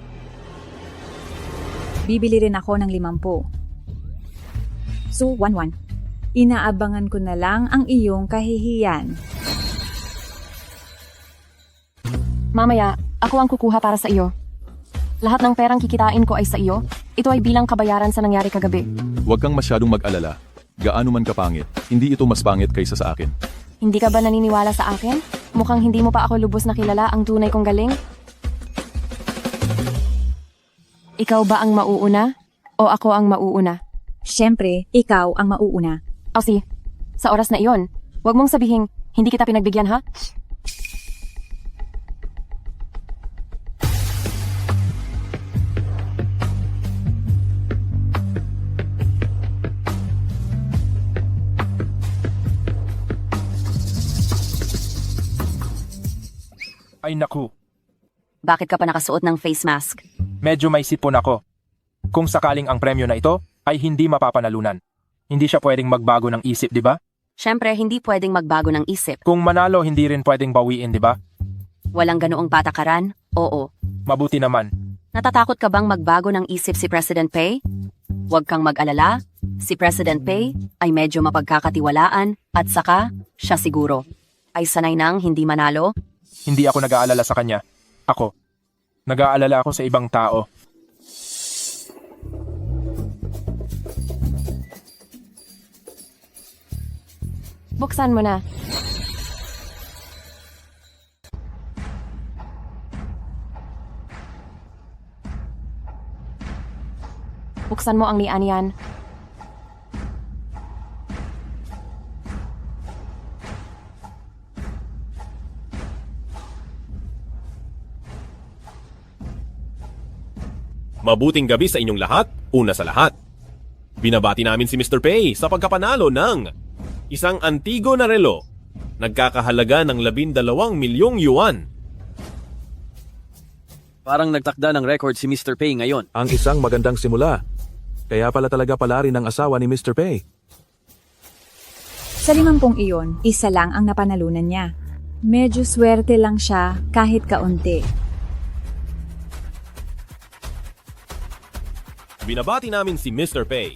Bibili rin ako ng 50. So, 1-1. Inaabangan ko na lang ang iyong kahihiyan. Mamaya, ako ang kukuha para sa iyo. Lahat ng perang kikitain ko ay sa iyo. Ito ay bilang kabayaran sa nangyari kagabi. Huwag kang masyadong mag-alala. Gaano man kapangit, hindi ito mas pangit kaysa sa akin. Hindi ka ba naniniwala sa akin? Mukhang hindi mo pa ako lubos na kilala ang tunay kong galing. Ikaw ba ang mauuna? O ako ang mauuna? Siyempre, ikaw ang mauuna. Aussie, sa oras na iyon, huwag mong sabihing hindi kita pinagbigyan ha? Ay naku, Bakit ka pa nakasuot ng face mask? medyo may sipon ako. Kung sakaling ang premyo na ito ay hindi mapapanalunan, hindi siya pwedeng magbago ng isip, di ba? Siyempre, hindi pwedeng magbago ng isip. Kung manalo, hindi rin pwedeng bawiin, di ba? Walang ganoong patakaran? Oo. Mabuti naman. Natatakot ka bang magbago ng isip si President Pei? Huwag kang mag-alala. Si President Pei ay medyo mapagkakatiwalaan at saka, siya siguro, ay sanay nang hindi manalo. Hindi ako nag-aalala sa kanya. Ako. Nag-aalala ako sa ibang tao. Buksan mo na. Buksan mo ang lian yan. Mabuting gabi sa inyong lahat. Una sa lahat, binabati namin si Mr. Pei sa pagkapanalo ng isang antigo na relo. Nagkakahalaga ng 12 milyong yuan. Parang nagtakda ng record si Mr. Pei ngayon. Ang isang magandang simula. Kaya pala talaga pala rin ang asawa ni Mr. Pei. Sa 50 iyon, isa lang ang napanalunan niya. Medyo swerte lang siya kahit kaunti. Binabati namin si Mr. Pei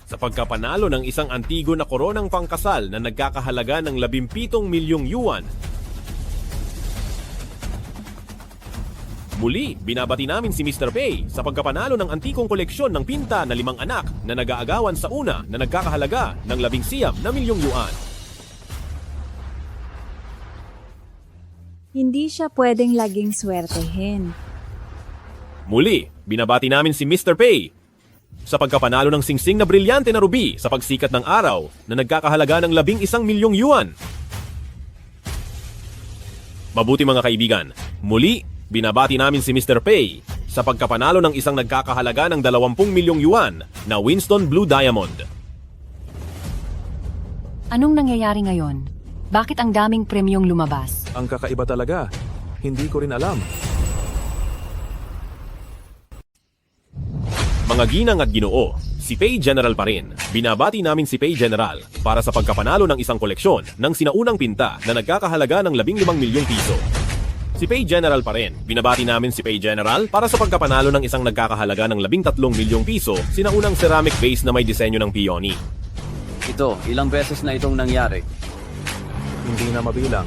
sa pagkapanalo ng isang antigo na koronang pangkasal na nagkakahalaga ng 17 milyong yuan. Muli, binabati namin si Mr. Pei sa pagkapanalo ng antikong koleksyon ng pinta na 5 anak na nag-aagawan sa una na nagkakahalaga ng 19 milyong yuan. Hindi siya pwedeng laging swertehin. Muli, binabati namin si Mr. Pei sa pagkapanalo ng singsing na brilyante na ruby sa pagsikat ng araw na nagkakahalaga ng 11 milyong yuan. Mabuti mga kaibigan, muli, binabati namin si Mr. Pei sa pagkapanalo ng isang nagkakahalaga ng 20 milyong yuan na Winston Blue Diamond. Anong nangyayari ngayon? Bakit ang daming premyong lumabas? Ang kakaiba talaga. Hindi ko rin alam. Mga ginang at ginoo, si Pei General pa rin. Binabati namin si Pei General para sa pagkapanalo ng isang koleksyon ng sinaunang pinta na nagkakahalaga ng 15 milyong piso. Si Pei General pa rin. Binabati namin si Pei General para sa pagkapanalo ng isang nagkakahalaga ng 13 milyong piso sinaunang ceramic vase na may disenyo ng peony. Ito, ilang beses na itong nangyari. Hindi na mabilang.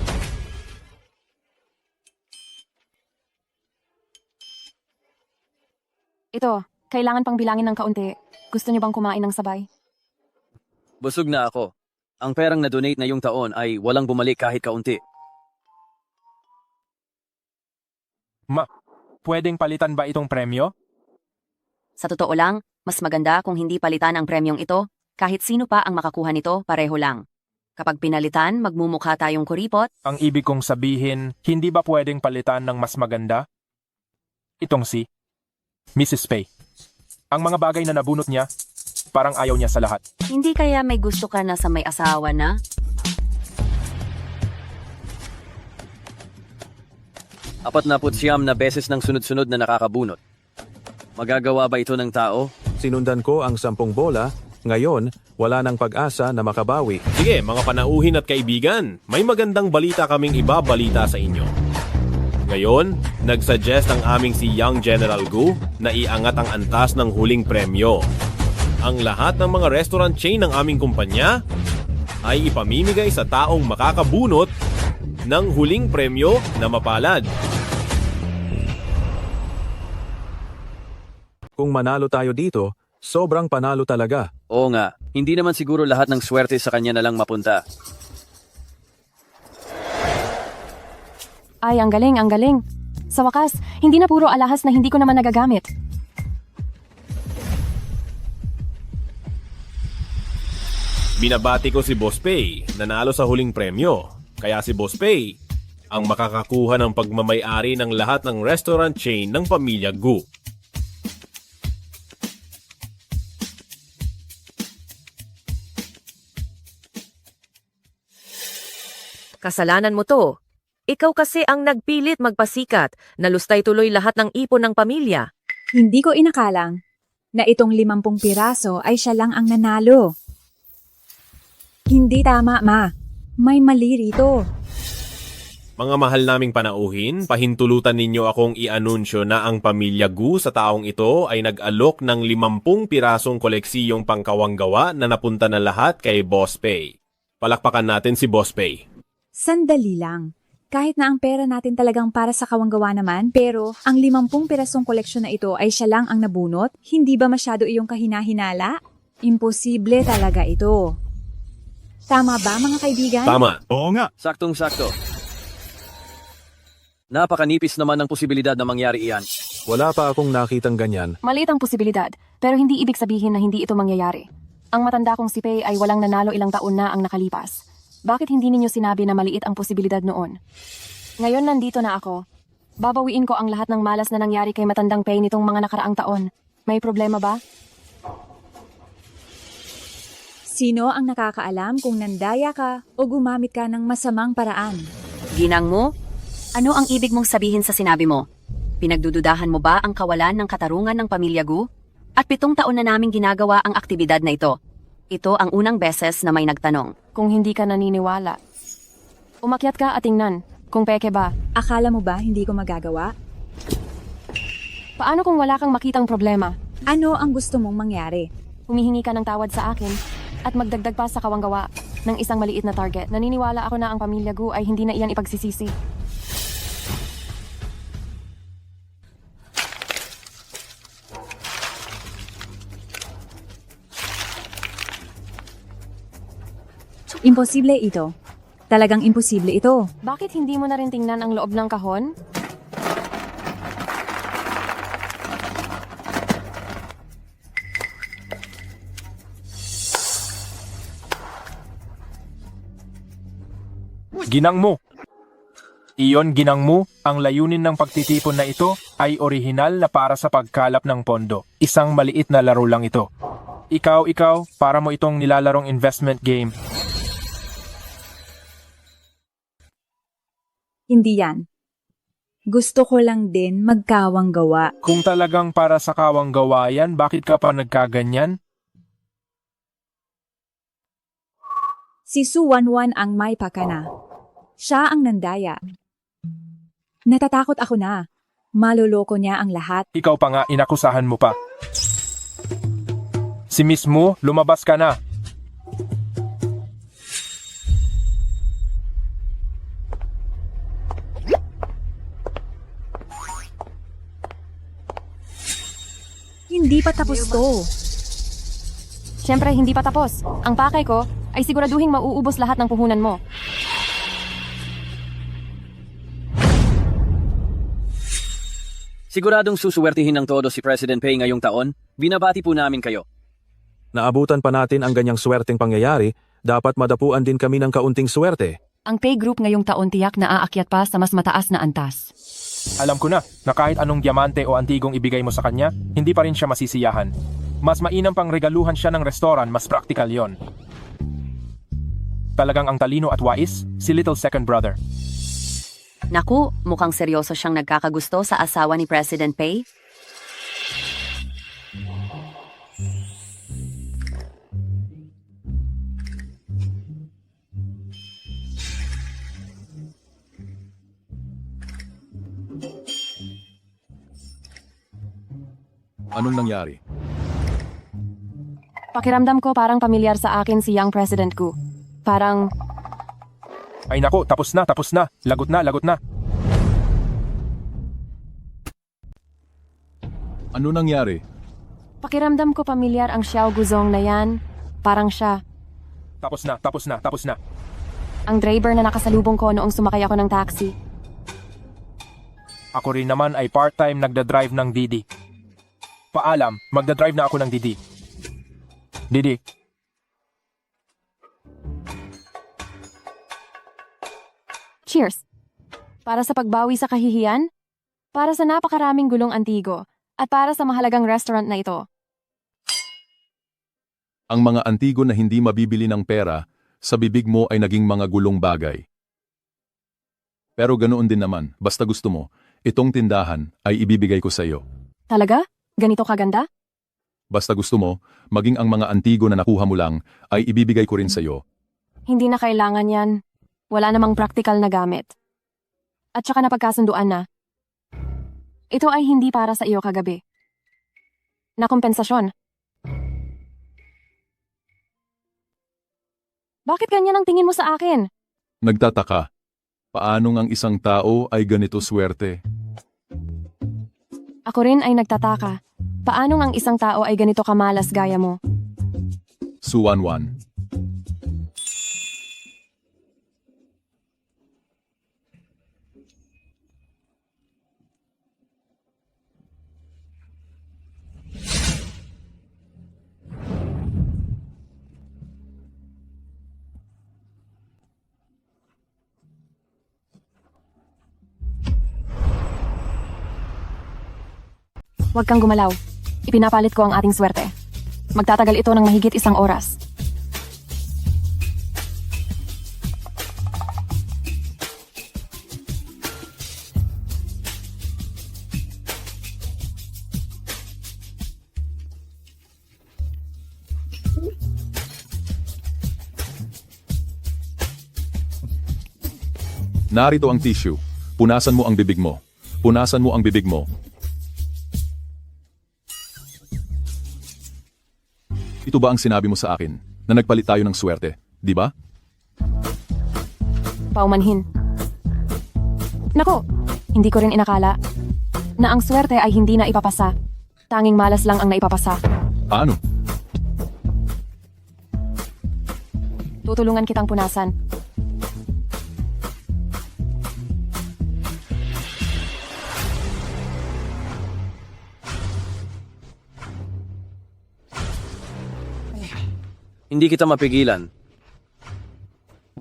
Ito, Kailangan pang bilangin ng kaunti. Gusto niyo bang kumain ng sabay? Busog na ako. Ang perang na-donate na yung taon ay walang bumalik kahit kaunti. Pwedeng palitan ba itong premyo? Sa totoo lang, mas maganda kung hindi palitan ang premyong ito, kahit sino pa ang makakuha nito, pareho lang. Kapag pinalitan, magmumukha tayong kuripot. Ang ibig kong sabihin, hindi ba pwedeng palitan ng mas maganda? Itong si Mrs. Pei. Ang mga bagay na nabunot niya, parang ayaw niya sa lahat. Hindi kaya may gusto ka na sa may asawa na? Apat na putsiyam na beses ng sunod-sunod na nakakabunot. Magagawa ba ito ng tao? Sinundan ko ang 10 bola, ngayon wala nang pag-asa na makabawi. Sige, mga panauhin at kaibigan, may magandang balita kaming ibabalita sa inyo. Ngayon, nagsuggest ang aming si Young General Gu na iangat ang antas ng huling premyo. Ang lahat ng mga restaurant chain ng aming kumpanya ay ipamimigay sa taong makakabunot ng huling premyo na mapalad. Kung manalo tayo dito, sobrang panalo talaga. Oo nga, hindi naman siguro lahat ng swerte sa kanya na lang mapunta. Ay, ang galing, ang galing. Sa wakas, hindi na puro alahas na hindi ko naman nagagamit. Binabati ko si Boss Pei, nanalo sa huling premyo. Kaya si Boss Pei ang makakakuha ng pagmamay-ari ng lahat ng restaurant chain ng pamilya Gu. Kasalanan mo to. Ikaw kasi ang nagpilit magpasikat, nalustay tuloy lahat ng ipon ng pamilya. Hindi ko inakalang na itong 50 piraso ay siya lang ang nanalo. Hindi tama, Ma. May mali rito. Mga mahal naming panauhin, pahintulutan ninyo akong i-anunsyo na ang pamilya Gu sa taong ito ay nag-alok ng 50 pirasong koleksiyong pangkawanggawa na napunta na lahat kay Boss Pei. Palakpakan natin si Boss Pei. Sandali lang. Kahit na ang pera natin talagang para sa kawanggawa naman, pero ang 50 pirasong koleksyon na ito ay siya lang ang nabunot, hindi ba masyado iyong kahinahinala? Imposible talaga ito. Tama ba, mga kaibigan? Tama. Oo nga. Saktong-sakto. Napakanipis naman ng posibilidad na mangyari iyan. Wala pa akong nakitang ganyan. Maliit ang posibilidad, pero hindi ibig sabihin na hindi ito mangyayari. Ang matanda kong si Pei ay walang nanalo ilang taon na ang nakalipas. Bakit hindi ninyo sinabi na maliit ang posibilidad noon? Ngayon nandito na ako. Babawiin ko ang lahat ng malas na nangyari kay matandang Pei nitong mga nakaraang taon. May problema ba? Sino ang nakakaalam kung nandaya ka o gumamit ka ng masamang paraan? Ginang mo? Ano ang ibig mong sabihin sa sinabi mo? Pinagdududahan mo ba ang kawalan ng katarungan ng pamilya Gu? At 7 taon na naming ginagawa ang aktibidad na ito. Ito ang unang beses na may nagtanong. Kung hindi ka naniniwala. Umakyat ka at tingnan kung peke ba. Akala mo ba hindi ko magagawa? Paano kung wala kang makitang problema? Ano ang gusto mong mangyari? Humihingi ka ng tawad sa akin at magdagdag pa sa kawanggawa ng isang maliit na target. Naniniwala ako na ang pamilya Gu ay hindi na iyan ipagsisisi. Imposible ito. Talagang imposible ito. Bakit hindi mo na rin tingnan ang loob ng kahon? Ginang mo. Iyon ginang mo, ang layunin ng pagtitipon na ito ay orihinal na para sa pagkalap ng pondo. Isang maliit na laro lang ito. Ikaw, para mo itong nilalarong investment game. Hindi yan. Gusto ko lang din magkawang gawa. Kung talagang para sa kawang gawa yan, bakit ka pa nagkaganyan? Si Su Wanwan ang may pakana. Siya ang nandaya. Natatakot ako na. Maloloko niya ang lahat. Ikaw pa nga, inakusahan mo pa. Si Miss Mu, lumabas ka na. Hindi Hindi pa tapos to. Siyempre, hindi pa tapos. Ang pakay ko ay siguraduhing mauubos lahat ng puhunan mo. Siguradong susuwertihin ng todo si President Pei ngayong taon. Binabati po namin kayo. Naabutan pa natin ang ganyang swerteng pangyayari, dapat madapuan din kami ng kaunting swerte. Ang pay group ngayong taon tiyak na aakyat pa sa mas mataas na antas. Alam ko na kahit anong diamante o antigong ibigay mo sa kanya, hindi pa rin siya masisiyahan. Mas mainam pang regaluhan siya ng restoran, mas praktikal yon. Talagang ang talino at wais, si Little Second Brother. Naku, mukhang seryoso siyang nagkakagusto sa asawa ni President Pei. Anong nangyari? Pakiramdam ko parang pamilyar sa akin si young president ko. Parang, Ay nako, tapos na. Lagot na. Ano nangyari? pakiramdam ko pamilyar ang Xiao Guzong na yan. Parang siya. Tapos na. Ang driver na nakasalubong ko noong sumakay ako ng taxi. Ako rin naman ay part-time nagdadrive ng Didi. Paalam, magdadrive na ako ng Didi. Didi. Cheers! Para sa pagbawi sa kahihiyan, para sa napakaraming gulong antigo, at para sa mahalagang restaurant na ito. Ang mga antigo na hindi mabibili ng pera, sa bibig mo ay naging mga gulong bagay. Pero ganoon din naman, basta gusto mo, itong tindahan ay ibibigay ko sa iyo. Talaga? Ganito kaganda? Basta gusto mo, maging ang mga antigo na nakuha mo lang, ay ibibigay ko rin sa iyo. Hindi na kailangan yan. Wala namang praktikal na gamit. At saka napagkasunduan na. Ito ay hindi para sa iyo kagabi. Na kompensasyon. Bakit ganyan ang tingin mo sa akin? Nagtataka, paanong ang isang tao ay ganito swerte? Ako rin ay nagtataka. Paanong ang isang tao ay ganito kamalas gaya mo? Suwanwan. Huwag kang gumalaw. Ipinapalit ko ang ating swerte. Magtatagal ito ng mahigit 1 oras. Narito ang tissue. Punasan mo ang bibig mo. Punasan mo ang bibig mo. Ito ba ang sinabi mo sa akin, na nagpalit tayo ng swerte, di ba? Paumanhin. Nako, hindi ko rin inakala na ang swerte ay hindi na ipapasa. Tanging malas lang ang naipapasa. Paano? Tutulungan kitang punasan. Hindi kita mapigilan.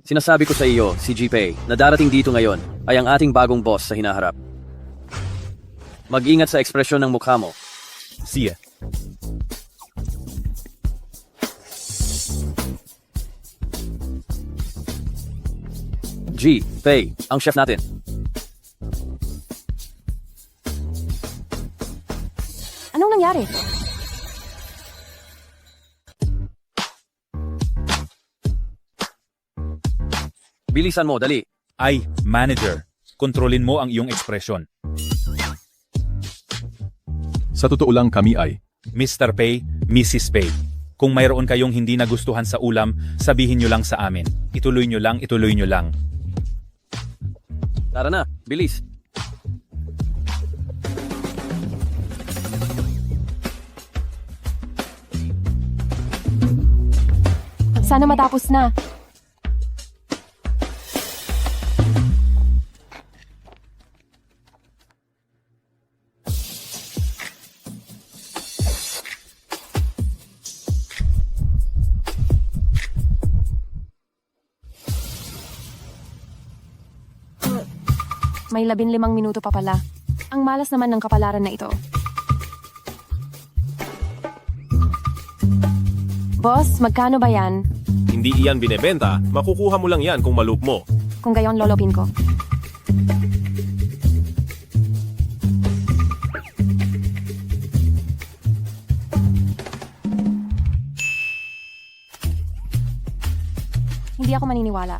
Sinasabi ko sa iyo, si G-Pay, na darating dito ngayon ay ang ating bagong boss sa hinaharap. Mag-ingat sa ekspresyon ng mukha mo. Siya. G-Pay, ang chef natin. Anong nangyari? Bilisan mo, dali. Ay, manager, kontrolin mo ang iyong ekspresyon. Sa totoo lang kami ay, Mr. Pay, Mrs. Pay. Kung mayroon kayong hindi nagustuhan sa ulam, sabihin nyo lang sa amin. Ituloy nyo lang. Tara na, bilis. Sana matapos na. May 15 minuto pa pala. Ang malas naman ng kapalaran na ito. Boss, magkano ba yan? Hindi iyan binebenta, makukuha mo lang yan kung maloop mo. Kung gayon, lolopin ko. Hindi ako maniniwala.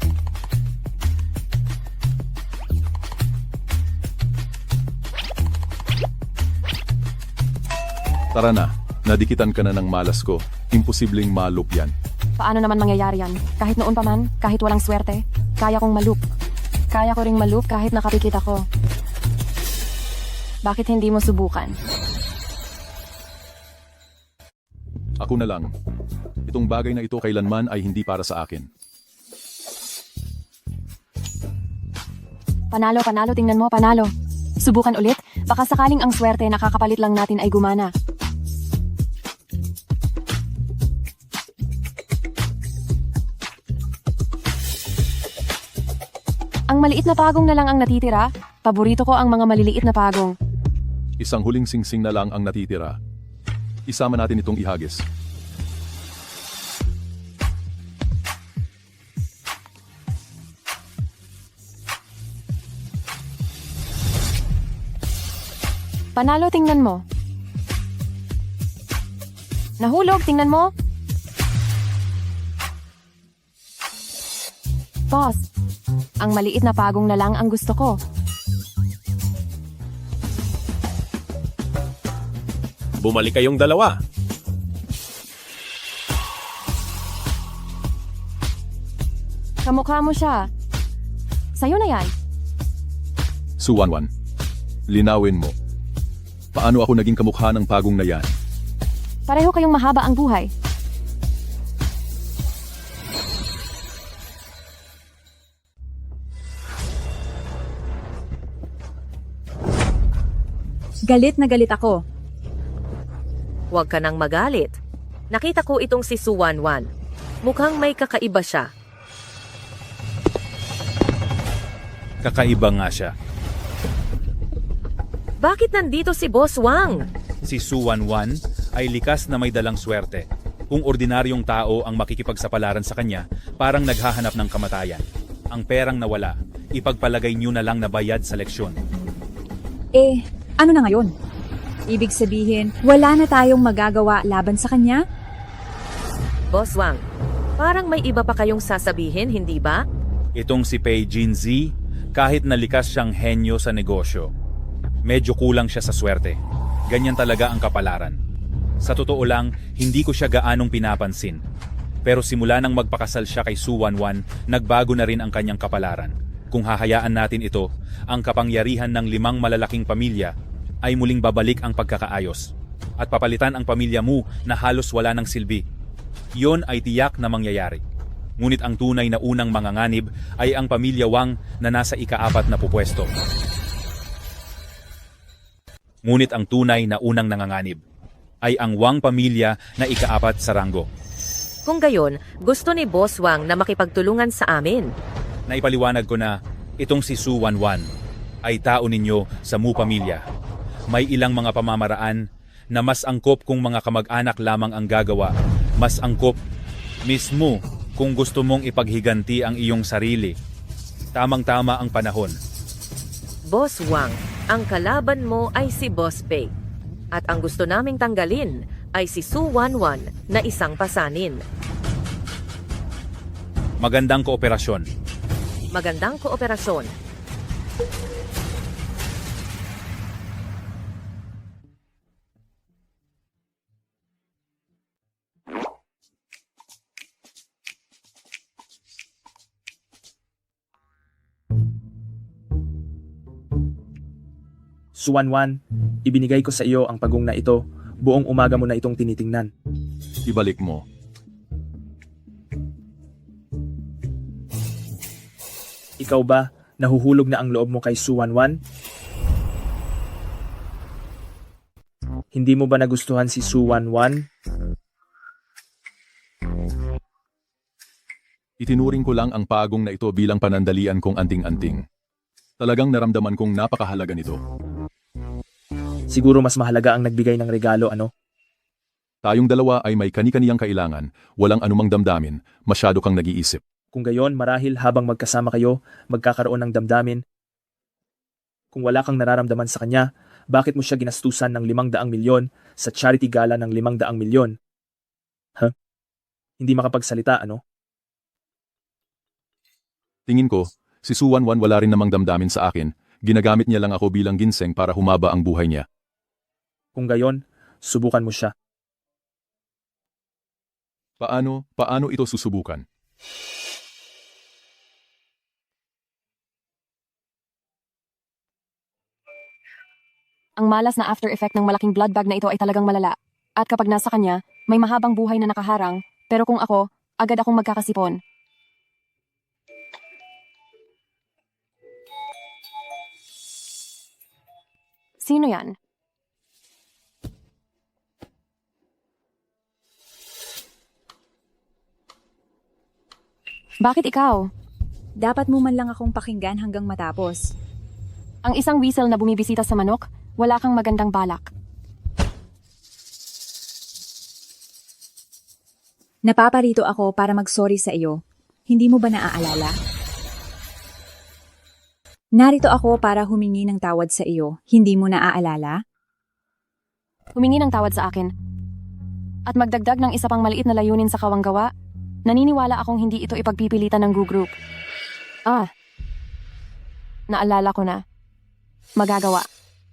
Tara na, nadikitan ka na ng malas ko. Imposibleng malup yan. Paano naman mangyayari yan? Kahit noon pa man, kahit walang swerte, kaya kong malup. Kaya ko ring malup kahit nakapikit ako. Bakit hindi mo subukan? Ako na lang. Itong bagay na ito kailanman ay hindi para sa akin. Panalo, panalo, tingnan mo, panalo. Subukan ulit, baka sakaling ang swerte na kakapalit lang natin ay gumana. Ang maliit na pagong na lang ang natitira. Paborito ko ang mga maliliit na pagong. Isang huling singsing na lang ang natitira. Isama natin itong ihagis. Panalo, tingnan mo. Nahulog, tingnan mo. Boss, ang maliit na pagong na lang ang gusto ko. Bumalik kayong dalawa. Kamukha mo siya. Sa'yo na yan. Suwanwan, linawin mo. Paano ako naging kamukha ng pagong na yan? Pareho kayong mahaba ang buhay. Galit na galit ako. Huwag ka nang magalit. Nakita ko itong si Suwanwan. Mukhang may kakaiba siya. Kakaiba nga siya. Bakit nandito si Boss Wang? Si Suwanwan ay likas na may dalang swerte. Kung ordinaryong tao ang makikipagsapalaran sa kanya, parang naghahanap ng kamatayan. Ang perang nawala, ipagpalagay niyo na lang na bayad sa leksyon. Ano na ngayon? Ibig sabihin, wala na tayong magagawa laban sa kanya? Boss Wang, parang may iba pa kayong sasabihin, hindi ba? Itong si Pei Jinzi, kahit nalikas siyang henyo sa negosyo, medyo kulang siya sa swerte. Ganyan talaga ang kapalaran. Sa totoo lang, hindi ko siya gaanong pinapansin. Pero simula nang magpakasal siya kay Suwanwan, nagbago na rin ang kanyang kapalaran. Kung hahayaan natin ito, ang kapangyarihan ng 5 malalaking pamilya ay muling babalik ang pagkakaayos. At papalitan ang pamilya mo na halos wala ng silbi. Yon ay tiyak na mangyayari. Ngunit ang tunay na unang manganganib ay ang pamilya Wang na nasa ika-4 na pupwesto. Ngunit ang tunay na unang nanganganib ay ang Wang pamilya na ika-4 sa ranggo. Kung gayon, gusto ni Boss Wang na makipagtulungan sa amin. Naipaliwanag ko na itong si Suwanwan ay tao ninyo sa Mu pamilya. May ilang mga pamamaraan na mas angkop kung mga kamag-anak lamang ang gagawa. Mas angkop mismo kung gusto mong ipaghiganti ang iyong sarili. Tamang-tama ang panahon. Boss Wang, ang kalaban mo ay si Boss Pei. At ang gusto naming tanggalin ay si Suwanwan na isang pasanin. Magandang kooperasyon. Magandang kooperasyon. Suwanwan, ibinigay ko sa iyo ang pagong na ito. Buong umaga mo na itong tinitingnan. Ibalik mo. Ikaw ba, nahuhulog na ang loob mo kay Su Wanwan? Hindi mo ba nagustuhan si Su Wanwan? Itinuring ko lang ang pagong na ito bilang panandalian kong anting-anting. Talagang naramdaman kong napakahalaga nito. Siguro mas mahalaga ang nagbigay ng regalo, ano? Tayong dalawa ay may kani-kaniyang kailangan, walang anumang damdamin, masyado kang nag-iisip. Kung gayon, marahil habang magkasama kayo, magkakaroon ng damdamin. Kung wala kang nararamdaman sa kanya, bakit mo siya ginastusan ng 500 milyon sa charity gala ng 500 milyon? Hindi makapagsalita, ano? Tingin ko, si Su Wanwan wala rin namang damdamin sa akin, ginagamit niya lang ako bilang ginseng para humaba ang buhay niya. Kung gayon, subukan mo siya. Paano ito susubukan? Ang malas na after effect ng malaking blood bag na ito ay talagang malala. At kapag nasa kanya, may mahabang buhay na nakaharang, pero kung ako, agad akong magkakasipon. Sino yan? Bakit ikaw? Dapat mo man lang akong pakinggan hanggang matapos. Ang isang whistle na bumibisita sa manok, wala kang magandang balak. Napaparito ako para mag-sorry sa iyo. Hindi mo ba naaalala? Narito ako para humingi ng tawad sa iyo. Hindi mo naaalala? Humingi ng tawad sa akin. At magdagdag ng isa pang maliit na layunin sa kawanggawa, naniniwala akong hindi ito ipagpipilitan ng group. Naalala ko na. Magagawa.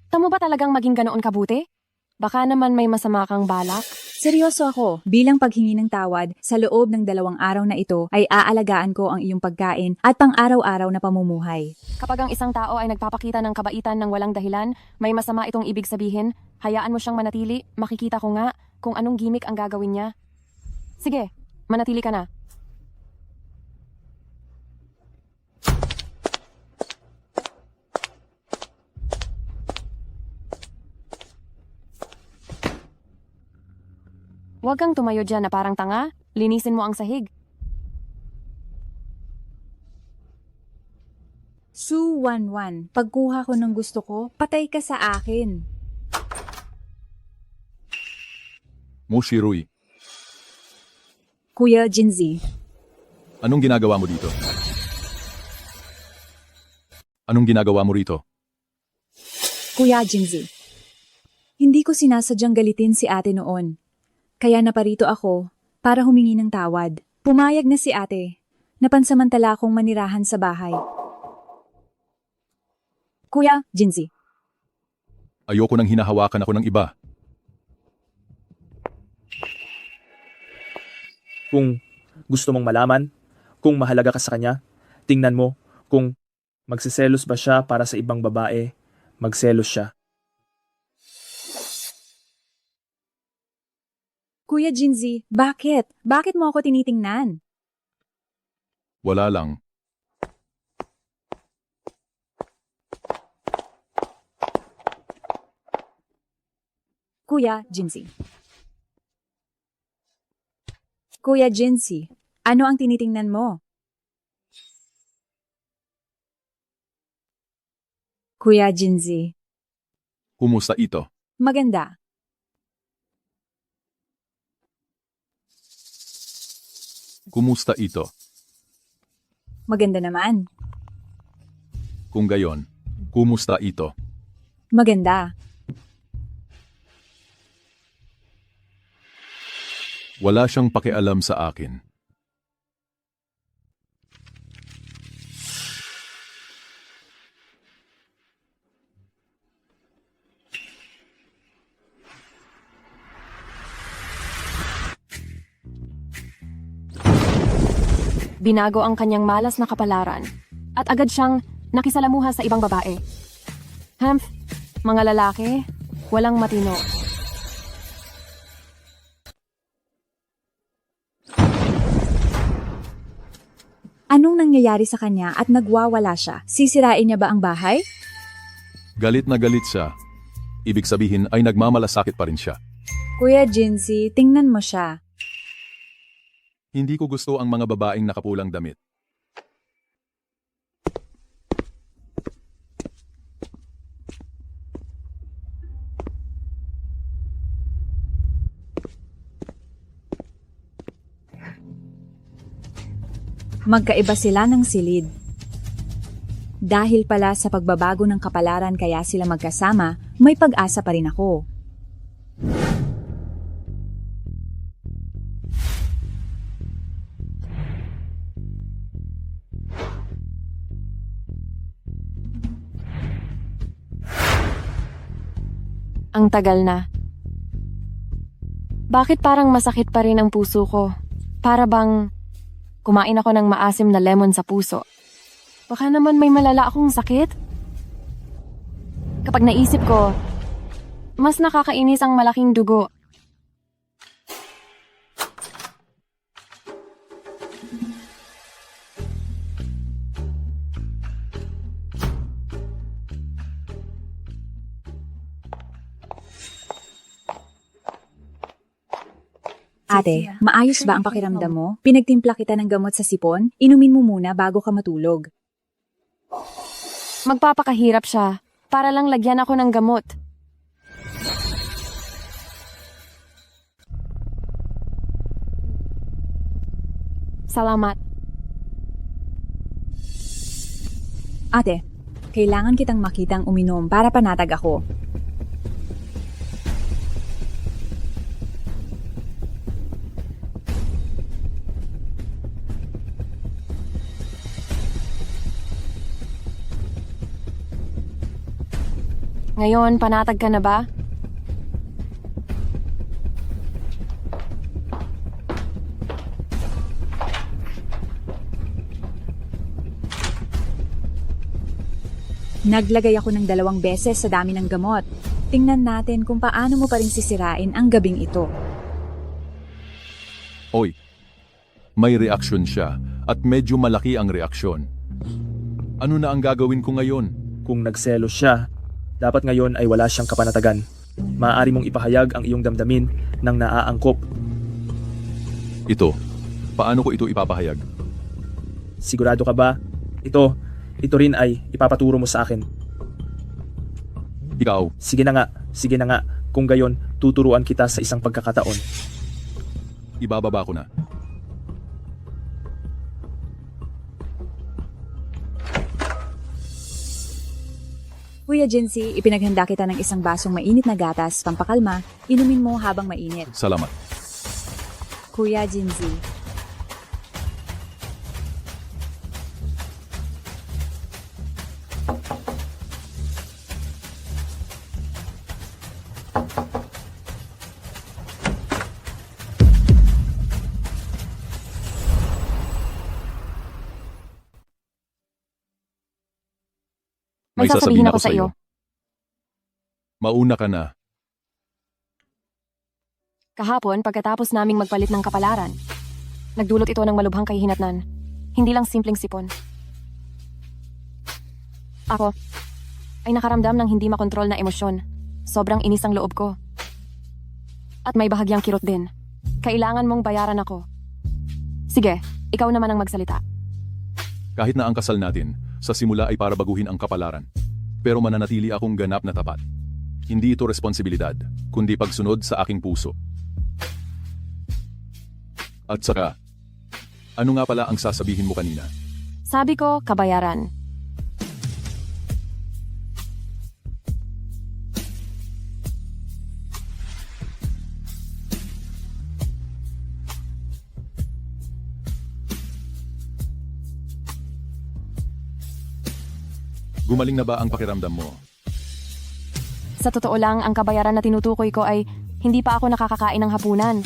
Tamo ba talagang maging ganoon kabuti? Baka naman may masama kang balak? Seryoso ako. Bilang paghingi ng tawad, sa loob ng 2 araw na ito ay aalagaan ko ang iyong pagkain at pang-araw-araw na pamumuhay. Kapag ang isang tao ay nagpapakita ng kabaitan ng walang dahilan, may masama itong ibig sabihin, hayaan mo siyang manatili, makikita ko nga kung anong gimmick ang gagawin niya. Sige, manatili ka na. Huwag kang tumayo dyan na parang tanga. Linisin mo ang sahig. Su Wanwan, pagkuha ko ng gusto ko, patay ka sa akin. Mo Shirui, Kuya Jinzi, anong ginagawa mo dito? Anong ginagawa mo rito? Kuya Jinzi. Hindi ko sinasadyang galitin si ate noon. Kaya naparito ako para humingi ng tawad. Pumayag na si ate. Napansamantala akong manirahan sa bahay. Kuya Jinzi. Ayoko nang hinahawakan ako ng iba. Kung gusto mong malaman, kung mahalaga ka sa kanya, tingnan mo kung magsiselos ba siya para sa ibang babae, magselos siya. Kuya Jinzi, bakit? Bakit mo ako tinitingnan? Wala lang. Kuya Jinzi. Kuya Jinzi, ano ang tinitingnan mo? Kuya Jinzi, Kumusta ito? maganda. Kumusta ito? Maganda naman. Kung gayon, kumusta ito? Maganda. Wala siyang pakialam sa akin. Binago ang kanyang malas na kapalaran at agad siyang nakisalamuha sa ibang babae. Mga lalaki, walang matino. Anong nangyayari sa kanya at nagwawala siya? Sisirain niya ba ang bahay? Galit na galit siya. Ibig sabihin ay nagmamalasakit pa rin siya. Kuya Jinzy, tingnan mo siya. Hindi ko gusto ang mga babaeng nakapulang damit. Magkaiba sila ng silid. Dahil pala sa pagbabago ng kapalaran kaya sila magkasama, may pag-asa pa rin ako. Ang tagal na. Bakit parang masakit pa rin ang puso ko? Para bang kumain ako ng maasim na lemon sa puso. Baka naman may malala akong sakit? Kapag naisip ko, mas nakakainis ang malaking dugo. Ate, maayos ba ang pakiramdam mo? Pinagtimpla kita ng gamot sa sipon? Inumin mo muna bago ka matulog. Magpapakahirap siya para lang lagyan ako ng gamot. Salamat. Ate, kailangan kitang makitang uminom para panatag ako. Ngayon, panatag ka na ba? Naglagay ako ng 2 beses sa dami ng gamot. Tingnan natin kung paano mo pa rin sisirain ang gabing ito. Oy, may reaksyon siya at medyo malaki ang reaksyon. Ano na ang gagawin ko ngayon? Kung nagselos siya, dapat ngayon ay wala siyang kapanatagan. Maaari mong ipahayag ang iyong damdamin ng naaangkop. Ito, paano ko ito ipapahayag? Sigurado ka ba? Ito rin ay ipapaturo mo sa akin. Ikaw, Sige na nga. Kung gayon, tuturuan kita sa isang pagkakataon. ibababa ko na. Kuya Jinzy, ipinaghanda kita ng isang basong mainit na gatas, pampakalma. Inumin mo habang mainit. Salamat. Kuya Jinzy. May sasabihin ako sa iyo. Mauna ka na. Kahapon, pagkatapos naming magpalit ng kapalaran, nagdulot ito ng malubhang kahihinatnan. Hindi lang simpleng sipon. Ako ay nakaramdam ng hindi makontrol na emosyon. Sobrang inis ang loob ko. At may bahagyang kirot din. Kailangan mong bayaran ako. Sige, ikaw naman ang magsalita. Kahit na ang kasal natin, sa simula ay para baguhin ang kapalaran. Pero mananatili akong ganap na tapat. Hindi ito responsibilidad, kundi pagsunod sa aking puso. At saka, ano nga pala ang sasabihin mo kanina? Sabi ko, kabayaran. Gumaling na ba ang pakiramdam mo? Sa totoo lang, ang kabayaran na tinutukoy ko ay hindi pa ako nakakakain ng hapunan.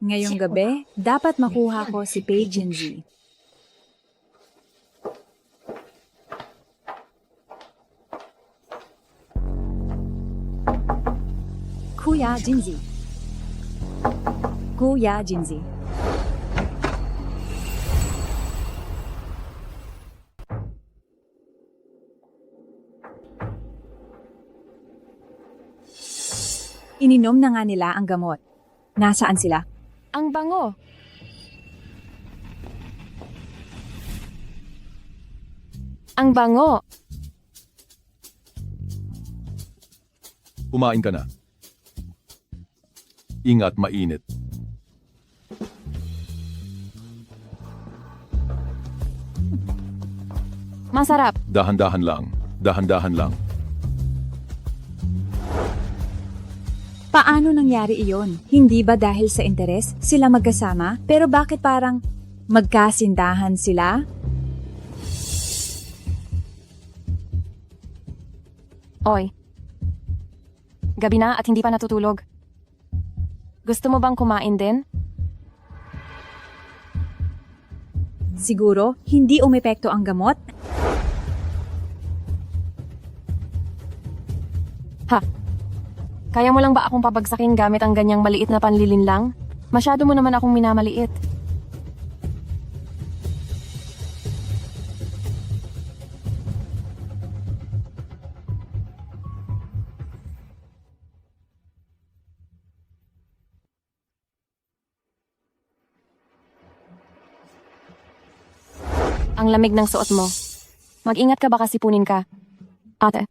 Ngayong gabi, dapat makuha ko si Pei Jinzy. Kuya Jinzi. Kuya Jinzi. Ininom na nga nila ang gamot. Nasaan sila? Ang bango. Ang bango. Kumain ka na. Ingat, mainit. Masarap. Dahan-dahan lang. Dahan-dahan lang. Paano nangyari iyon? Hindi ba dahil sa interes sila magkasama? Pero bakit parang magkasintahan sila? Oy. Gabi na at hindi pa natutulog. Gusto mo bang kumain din? Siguro, hindi umepekto ang gamot? Ha? Kaya mo lang ba akong pabagsakin gamit ang ganyang maliit na panlilinlang? Masyado mo naman akong minamaliit. Ang lamig ng suot mo. Mag-ingat ka baka sipunin ka. Ate.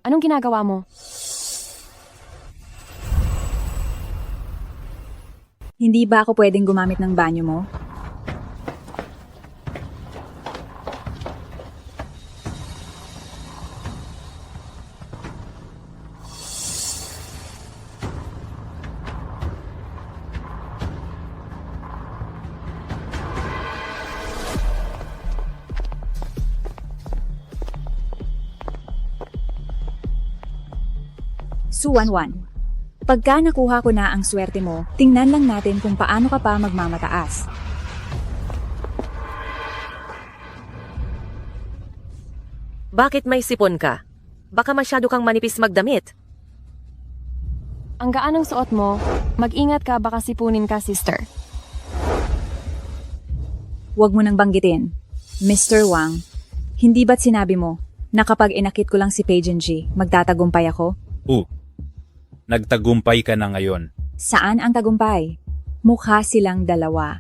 Anong ginagawa mo? Hindi ba ako pwedeng gumamit ng banyo mo? Suwanwan. Pagka nakuha ko na ang swerte mo, tingnan lang natin kung paano ka pa magmamataas. Bakit may sipon ka? Baka masyado kang manipis magdamit. Ang gaan ng suot mo, mag-ingat ka baka sipunin ka, sister. Huwag mo nang banggitin. Mr. Wang, hindi ba't sinabi mo na kapag inakit ko lang si Pei Jinji, magtatagumpay ako? Nagtagumpay ka na ngayon. Saan ang tagumpay? Mukha silang dalawa.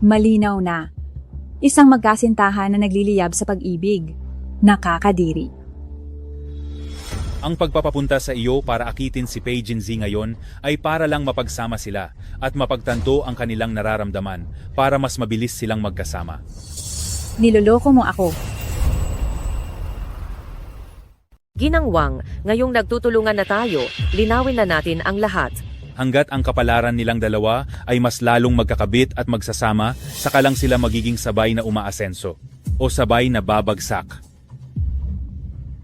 Malinaw na. Isang magkasintahan na nagliliyab sa pag-ibig. Nakakadiri. Ang pagpapapunta sa iyo para akitin si Pei Jinzi ngayon ay para lang mapagsama sila at mapagtanto ang kanilang nararamdaman para mas mabilis silang magkasama. Niloloko mo ako. Ginangwang, ngayong nagtutulungan na tayo, linawin na natin ang lahat. Hanggat ang kapalaran nilang dalawa ay mas lalong magkakabit at magsasama, saka lang sila magiging sabay na umaasenso o sabay na babagsak.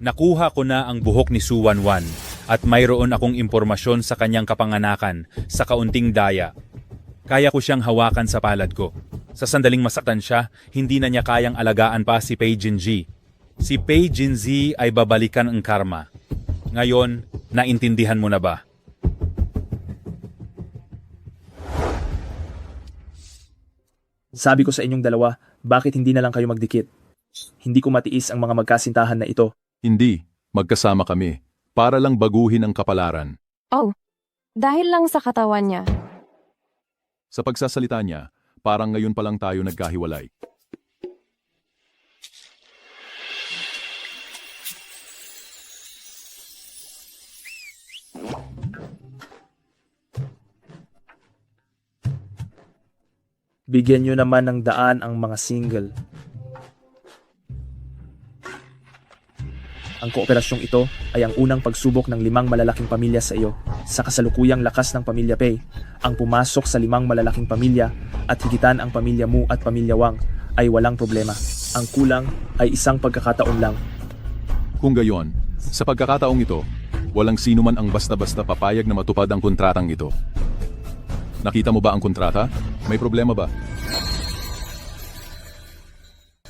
Nakuha ko na ang buhok ni Suwanwan at mayroon akong impormasyon sa kanyang kapanganakan sa kaunting daya. Kaya ko siyang hawakan sa palad ko. Sa sandaling masaktan siya, hindi na niya kayang alagaan pa si Pei Jinji. Si Pei Jinzi ay babalikan ang karma. Ngayon, naintindihan mo na ba? Sabi ko sa inyong dalawa, bakit hindi na lang kayo magdikit? Hindi ko matiis ang mga magkasintahan na ito. Hindi. Magkasama kami. Para lang baguhin ang kapalaran. Oh, dahil lang sa katawan niya. Sa pagsasalita niya, parang ngayon pa lang tayo nagkahiwalay. Bigyan nyo naman ng daan ang mga single. Ang kooperasyong ito ay ang unang pagsubok ng 5 malalaking pamilya sa iyo. Sa kasalukuyang lakas ng Pamilya Pei, ang pumasok sa 5 malalaking pamilya at higitan ang pamilya Mu at pamilya Wang ay walang problema. Ang kulang ay isang pagkakataon lang. Kung gayon, sa pagkakataong ito, walang sino man ang basta-basta papayag na matupad ang kontratang ito. Nakita mo ba ang kontrata? May problema ba?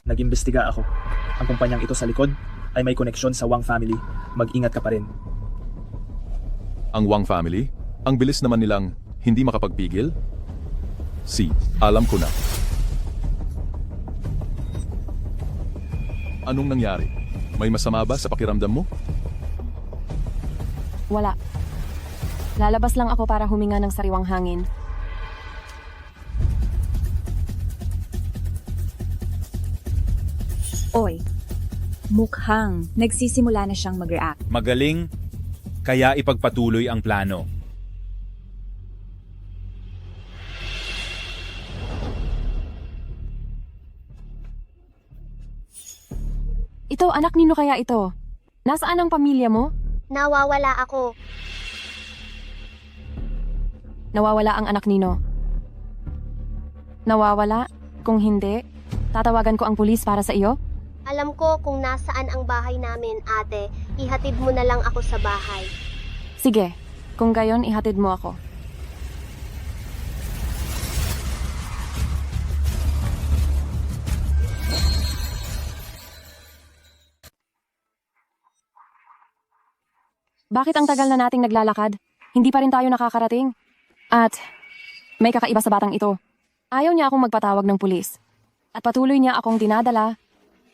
Nag-imbestiga ako. Ang kumpanyang ito sa likod ay may koneksyon sa Wang family. Mag-ingat ka pa rin. Ang Wang family? Ang bilis naman nilang hindi makapagpigil? Alam ko na. Anong nangyari? May masama ba sa pakiramdam mo? Wala. Lalabas lang ako para huminga ng sariwang hangin. Oy, mukhang nagsisimula na siyang mag-react. Magaling, kaya ipagpatuloy ang plano. Ito, anak nino kaya ito? Nasaan ang pamilya mo? Nawawala ako. Nawawala ang anak nino. Nawawala? Kung hindi, tatawagan ko ang pulis para sa iyo? Alam ko kung nasaan ang bahay namin, ate. Ihatid mo na lang ako sa bahay. Sige, kung gayon, ihatid mo ako. Bakit ang tagal na nating naglalakad? Hindi pa rin tayo nakakarating. At may kakaiba sa batang ito. Ayaw niya akong magpatawag ng pulis. At patuloy niya akong dinadala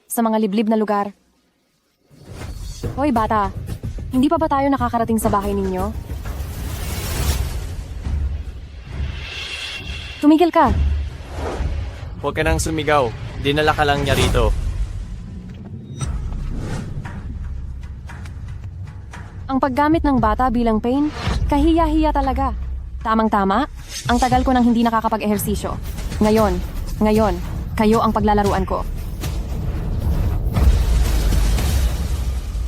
sa mga liblib na lugar. Hoy bata, hindi pa ba tayo nakakarating sa bahay ninyo? Tumigil ka. Huwag ka nang sumigaw. Dinala ka lang niya rito. Ang paggamit ng bata bilang pain, kahiya-hiya talaga. Tamang-tama, ang tagal ko nang hindi nakakapag-ehersisyo. Ngayon, kayo ang paglalaruan ko.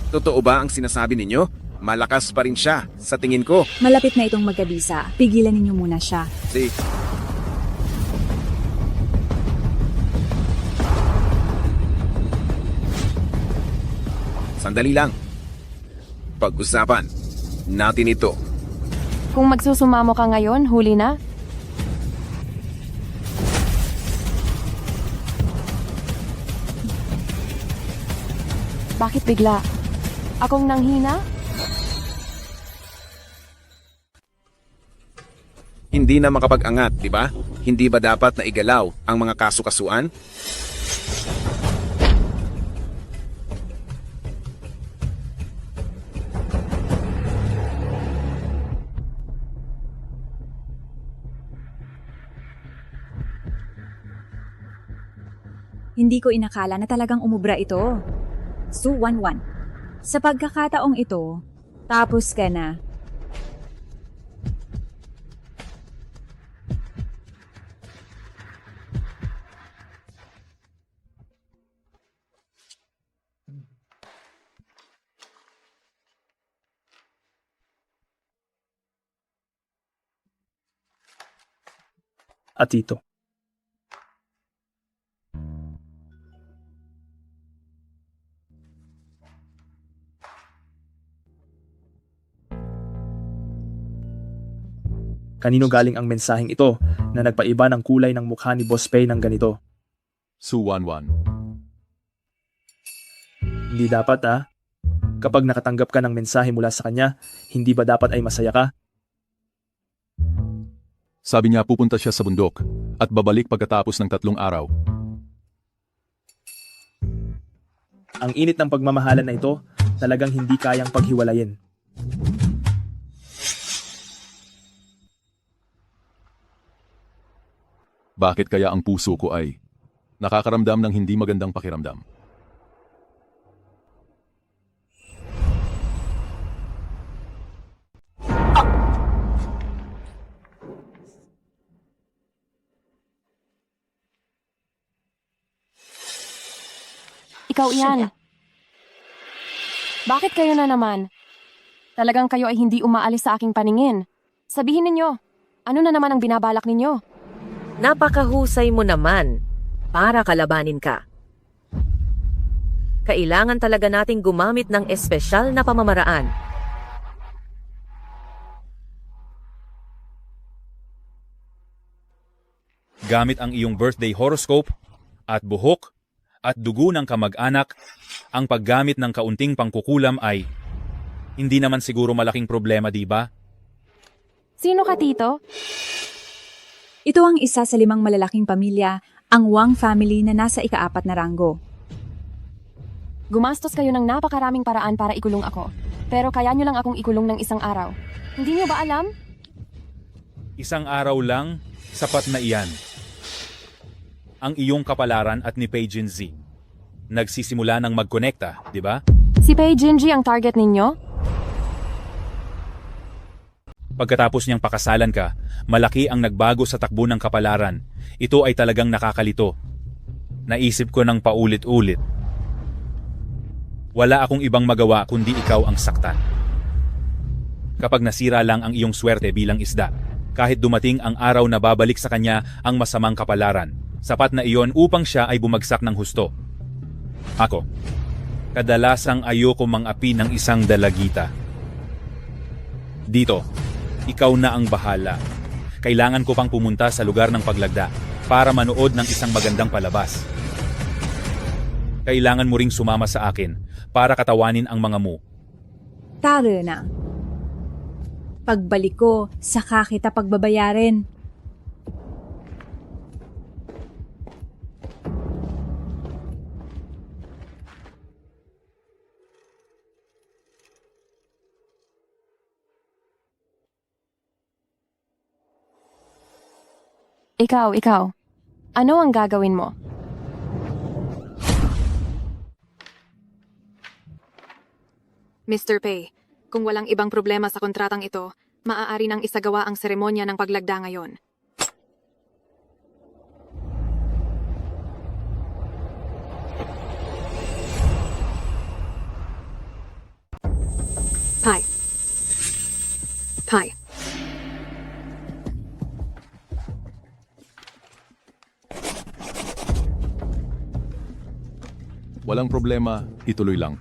Totoo ba ang sinasabi ninyo? Malakas pa rin siya, sa tingin ko. Malapit na itong magkabisa. Pigilan ninyo muna siya. Sandali lang. Pag-usapan natin ito. Kung magsusumamo ka ngayon, huli na. Bakit bigla? Akong nanghina? Hindi na makapag-angat, di ba? Hindi ba dapat na igalaw ang mga kaso-kasuan? Hindi ko inakala na talagang umubra ito. Su 11. Sa pagkakataong ito, tapos ka na. At ito. Kanino galing ang mensaheng ito na nagpaiba ng kulay ng mukha ni Boss Pei ng ganito? Su 11. Hindi dapat Kapag nakatanggap ka ng mensahe mula sa kanya, hindi ba dapat ay masaya ka? Sabi niya pupunta siya sa bundok at babalik pagkatapos ng 3 araw. Ang init ng pagmamahalan na ito talagang hindi kayang paghiwalayin. Bakit kaya ang puso ko ay nakakaramdam ng hindi magandang pakiramdam? Ikaw yan. Bakit kayo na naman? Talagang kayo ay hindi umaalis sa aking paningin. Sabihin ninyo, ano na naman ang binabalak ninyo? Napakahusay mo naman para kalabanin ka. Kailangan talaga nating gumamit ng espesyal na pamamaraan. Gamit ang iyong birthday horoscope at buhok at dugo ng kamag-anak, ang paggamit ng kaunting pangkukulam ay hindi naman siguro malaking problema, di ba? Sino ka, Tito? Ito ang isa sa 5 malalaking pamilya, ang Wang family na nasa ika-4 na ranggo. Gumastos kayo ng napakaraming paraan para ikulong ako. Pero kaya nyo lang akong ikulong ng isang araw. Hindi nyo ba alam? Isang araw lang, sapat na iyan. Ang iyong kapalaran at ni Pei Jinzi. Nagsisimula ng magkonekta, di ba? Si Pei Jinji ang target ninyo? Pagkatapos niyang pakasalan ka, malaki ang nagbago sa takbo ng kapalaran. Ito ay talagang nakakalito. Naisip ko ng paulit-ulit. Wala akong ibang magawa kundi ikaw ang saktan. Kapag nasira lang ang iyong swerte bilang isda, kahit dumating ang araw na babalik sa kanya ang masamang kapalaran, sapat na iyon upang siya ay bumagsak ng husto. Ako, kadalasang ayoko mang-api ng isang dalagita. Dito, ikaw na ang bahala. Kailangan ko pang pumunta sa lugar ng paglagda para manood ng isang magandang palabas. Kailangan mo ring sumama sa akin para katawanin ang mga mo. Tara na. Pagbalik ko, saka kita pagbabayarin. Ikaw. Ano ang gagawin mo? Mr. Pei, kung walang ibang problema sa kontratang ito, maaari nang isagawa ang seremonya ng paglagda ngayon. Pai. Walang problema, ituloy lang.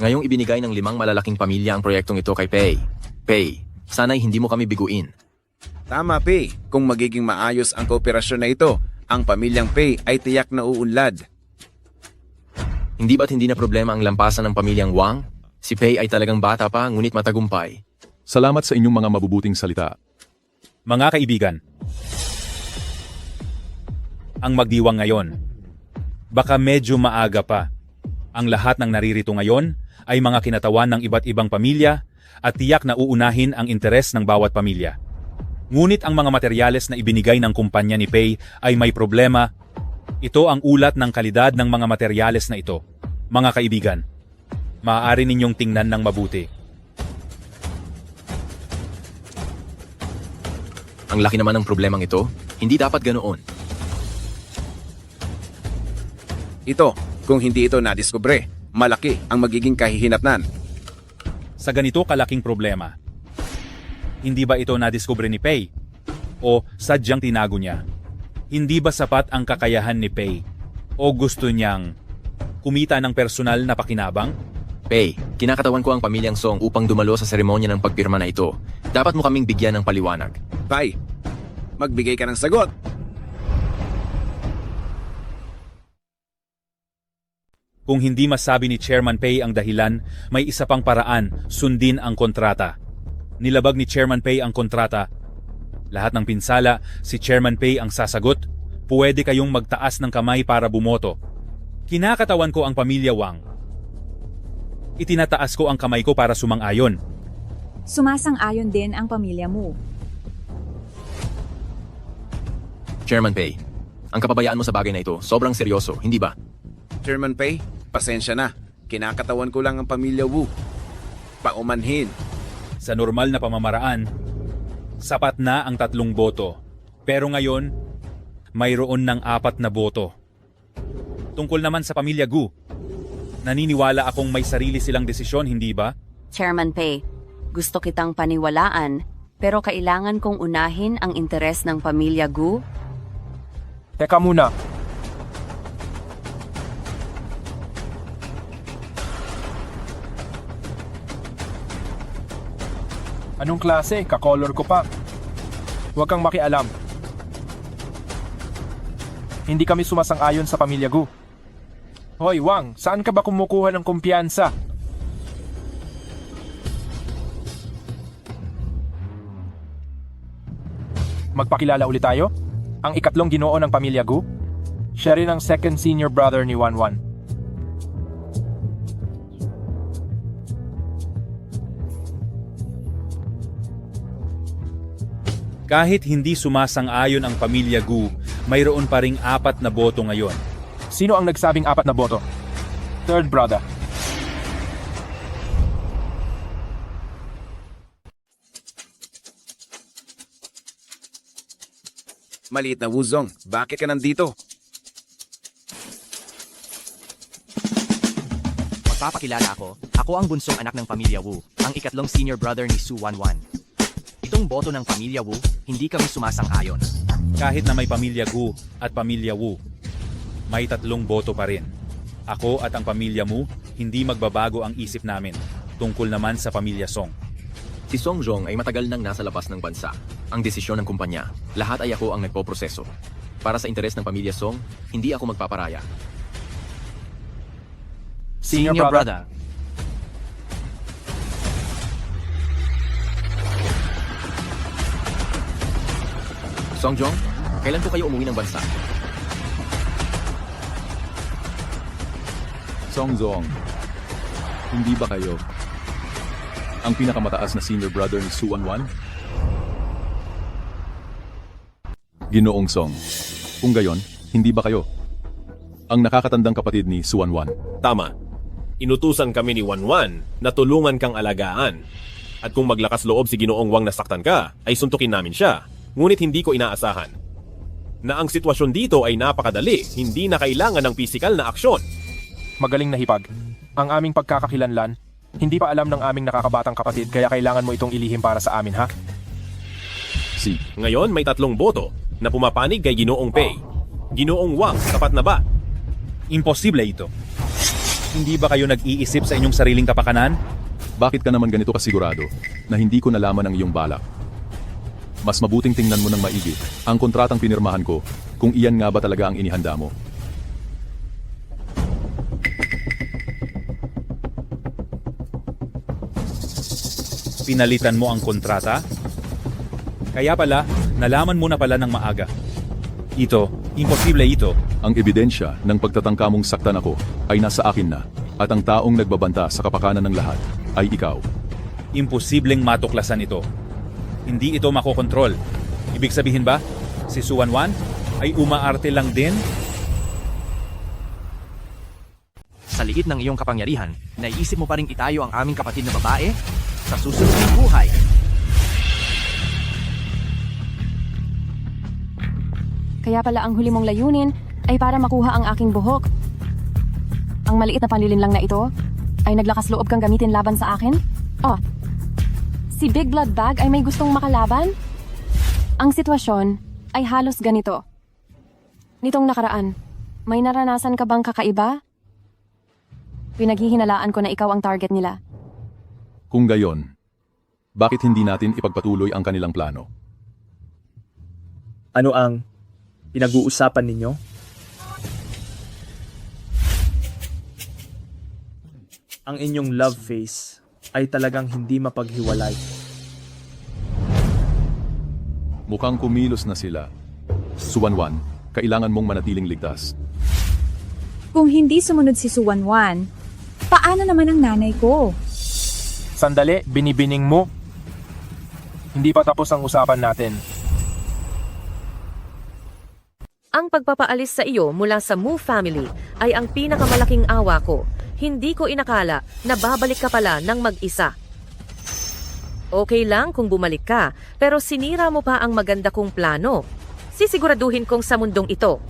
Ngayong ibinigay ng 5 malalaking pamilya ang proyektong ito kay Pei. Pei, sana'y hindi mo kami biguin. Tama, Pei. Kung magiging maayos ang kooperasyon na ito, ang pamilyang Pei ay tiyak na uunlad. Hindi ba't hindi na problema ang lampasan ng pamilyang Wang? Si Pei ay talagang bata pa, ngunit matagumpay. Salamat sa inyong mga mabubuting salita. Mga kaibigan, ang magdiwang ngayon, baka medyo maaga pa. Ang lahat ng naririto ngayon ay mga kinatawan ng iba't ibang pamilya at tiyak na uunahin ang interes ng bawat pamilya. Ngunit ang mga materyales na ibinigay ng kumpanya ni Pei ay may problema. Ito ang ulat ng kalidad ng mga materyales na ito. Mga kaibigan, maaari ninyong tingnan ng mabuti. Ang laki naman ng problemang ito, hindi dapat ganoon. Ito, kung hindi ito nadiskubre, malaki ang magiging kahihinatnan. Sa ganito kalaking problema, hindi ba ito nadiskubre ni Pei? O sadyang tinago niya? Hindi ba sapat ang kakayahan ni Pei? O gusto niyang kumita ng personal na pakinabang? Pei, kinakatawan ko ang pamilyang Song upang dumalo sa seremonya ng pagpirma na ito. Dapat mo kaming bigyan ng paliwanag. Pai, magbigay ka ng sagot. Kung hindi masabi ni Chairman Pei ang dahilan, may isa pang paraan, sundin ang kontrata. Nilabag ni Chairman Pei ang kontrata. Lahat ng pinsala, si Chairman Pei ang sasagot. Pwede kayong magtaas ng kamay para bumoto. Kinakatawan ko ang pamilya Wang. Itinataas ko ang kamay ko para sumang-ayon. Sumasang-ayon din ang pamilya mo. Chairman Pei, ang kapabayaan mo sa bagay na ito, sobrang seryoso, hindi ba? Chairman Pei, pasensya na. Kinakatawan ko lang ang pamilya Wu. paumanhin. Sa normal na pamamaraan, sapat na ang 3 boto. Pero ngayon, mayroon ng 4 na boto. Tungkol naman sa pamilya Gu, naniniwala akong may sarili silang desisyon, hindi ba? Chairman Pei, gusto kitang paniwalaan, pero kailangan kong unahin ang interes ng pamilya Gu. Teka muna. Anong klase? Kakolor ko pa. Huwag kang makialam. Hindi kami sumasang-ayon sa pamilya Gu. Hoy, Wang, saan ka ba kumukuha ng kumpiyansa? Magpakilala ulit tayo? Ang ikatlong ginoo ng pamilya Gu? Siya rin ang second senior brother ni Wanwan. Kahit hindi sumasang-ayon ang pamilya Gu, mayroon pa ring 4 na boto ngayon. Sino ang nagsabing 4 na boto? Third brother. Maliit na Wuzong, bakit ka nandito? Magpapakilala ako. Ako ang bunsong anak ng pamilya Wu, ang ikatlong senior brother ni Su Wanwan. Itong boto ng pamilya Wu, hindi kami sumasang-ayon. Kahit na may pamilya Gu at pamilya Wu, may 3 boto pa rin. Ako at ang pamilya Mu, hindi magbabago ang isip namin tungkol naman sa pamilya Song. Si Song Jong ay matagal nang nasa labas ng bansa. Ang desisyon ng kumpanya, lahat ay ako ang nagpoproseso. Para sa interes ng pamilya Song, hindi ako magpaparaya. Senior brother. Song Jong, kailan po kayo umuwi ng bansa? Song Zong, hindi ba kayo ang pinakamataas na senior brother ni Su Wanwan? Ginoong Song, kung gayon, hindi ba kayo ang nakakatandang kapatid ni Su Wanwan? Tama. Inutusan kami ni Wanwan na tulungan kang alagaan. At kung maglakas loob si Ginoong Wang nasaktan ka, ay suntukin namin siya. Ngunit hindi ko inaasahan na ang sitwasyon dito ay napakadali, hindi na kailangan ng pisikal na aksyon. Magaling na hipag. Ang aming pagkakakilanlan, hindi pa alam ng aming nakakabatang kapatid kaya kailangan mo itong ilihim para sa amin, ha? Ngayon may 3 boto na pumapanig kay Ginoong Pei. Ginoong Wang, sapat na ba? Imposible ito. Hindi ba kayo nag-iisip sa inyong sariling kapakanan? Bakit ka naman ganito kasigurado na hindi ko nalaman ang iyong balak? Mas mabuting tingnan mo ng maigi ang kontratang pinirmahan ko kung iyan nga ba talaga ang inihanda mo. Pinalitan mo ang kontrata? Kaya pala, nalaman mo na pala ng maaga. Ito, imposible ito. Ang ebidensya ng pagtatangka mong saktan ako ay nasa akin na at ang taong nagbabanta sa kapakanan ng lahat ay ikaw. Imposibleng matuklasan ito. Hindi ito makokontrol. Ibig sabihin ba, si Su Wanwan ay umaarte lang din? Sa liit ng iyong kapangyarihan, naiisip mo pa rin itayo ang aming kapatid na babae sa susunod ng buhay. Kaya pala ang huli mong layunin ay para makuha ang aking buhok. Ang maliit na panlilin lang na ito ay naglakas loob kang gamitin laban sa akin? Oh, si Big Blood Bag ay may gustong makalaban? Ang sitwasyon ay halos ganito. Nitong nakaraan, may naranasan ka bang kakaiba? Pinaghihinalaan ko na ikaw ang target nila. Kung gayon, bakit hindi natin ipagpatuloy ang kanilang plano? Ano ang pinag-uusapan ninyo? Ang inyong love face ay talagang hindi mapaghiwalay. Mukhang kumilos na sila. Su Wanwan, kailangan mong manatiling ligtas. Kung hindi sumunod si Su Wanwan, paano naman ang nanay ko? Sandali, binibining mo. Hindi pa tapos ang usapan natin. Ang pagpapaalis sa iyo mula sa Mu family ay ang pinakamalaking awa ko. Hindi ko inakala na babalik ka pala ng mag-isa. Okay lang kung bumalik ka, pero sinira mo pa ang maganda kong plano. Sisiguraduhin kong sa mundong ito,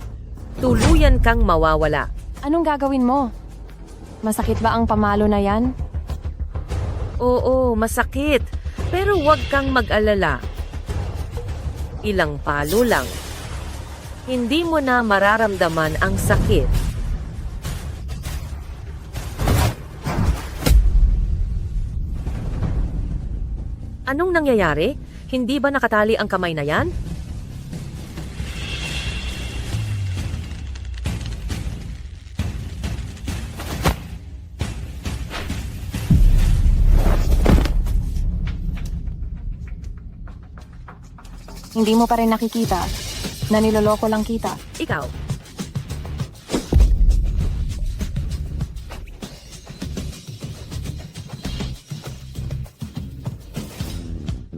tuluyan kang mawawala. Anong gagawin mo? Masakit ba ang pamalo na yan? Oo, masakit. Pero huwag kang mag-alala. Ilang palo lang. Hindi mo na mararamdaman ang sakit. Anong nangyayari? Hindi ba nakatali ang kamay na yan? Hindi mo pa rin nakikita na niloloko lang kita. Ikaw.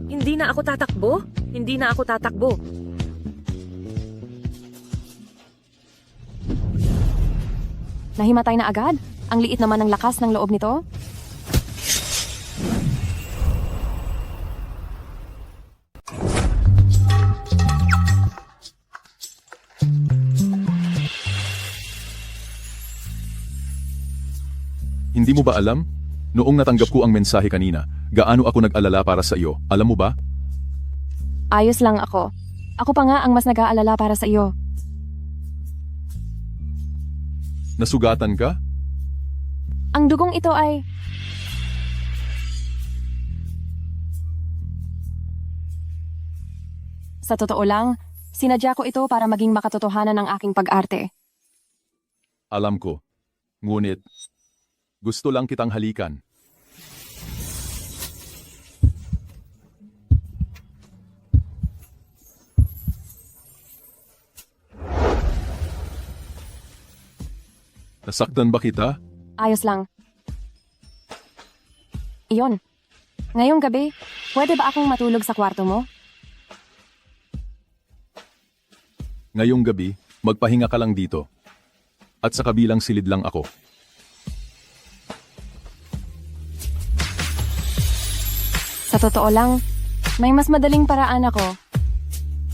Hindi na ako tatakbo. Hindi na ako tatakbo. Nahimatay na agad? Ang liit naman ng lakas ng loob nito? Hindi mo ba alam? Noong natanggap ko ang mensahe kanina, gaano ako nag-alala para sa iyo, alam mo ba? Ayos lang ako. Ako pa nga ang mas nag-aalala para sa iyo. Nasugatan ka? Ang dugong ito ay... Sa totoo lang, sinadya ko ito para maging makatotohanan ng aking pag-arte. Alam ko. Ngunit, gusto lang kitang halikan. Nasaktan ba kita? Ayos lang. Iyon. Ngayong gabi, pwede ba akong matulog sa kwarto mo? Ngayong gabi, magpahinga ka lang dito. At sa kabilang silid lang ako. Sa totoo lang, may mas madaling paraan ako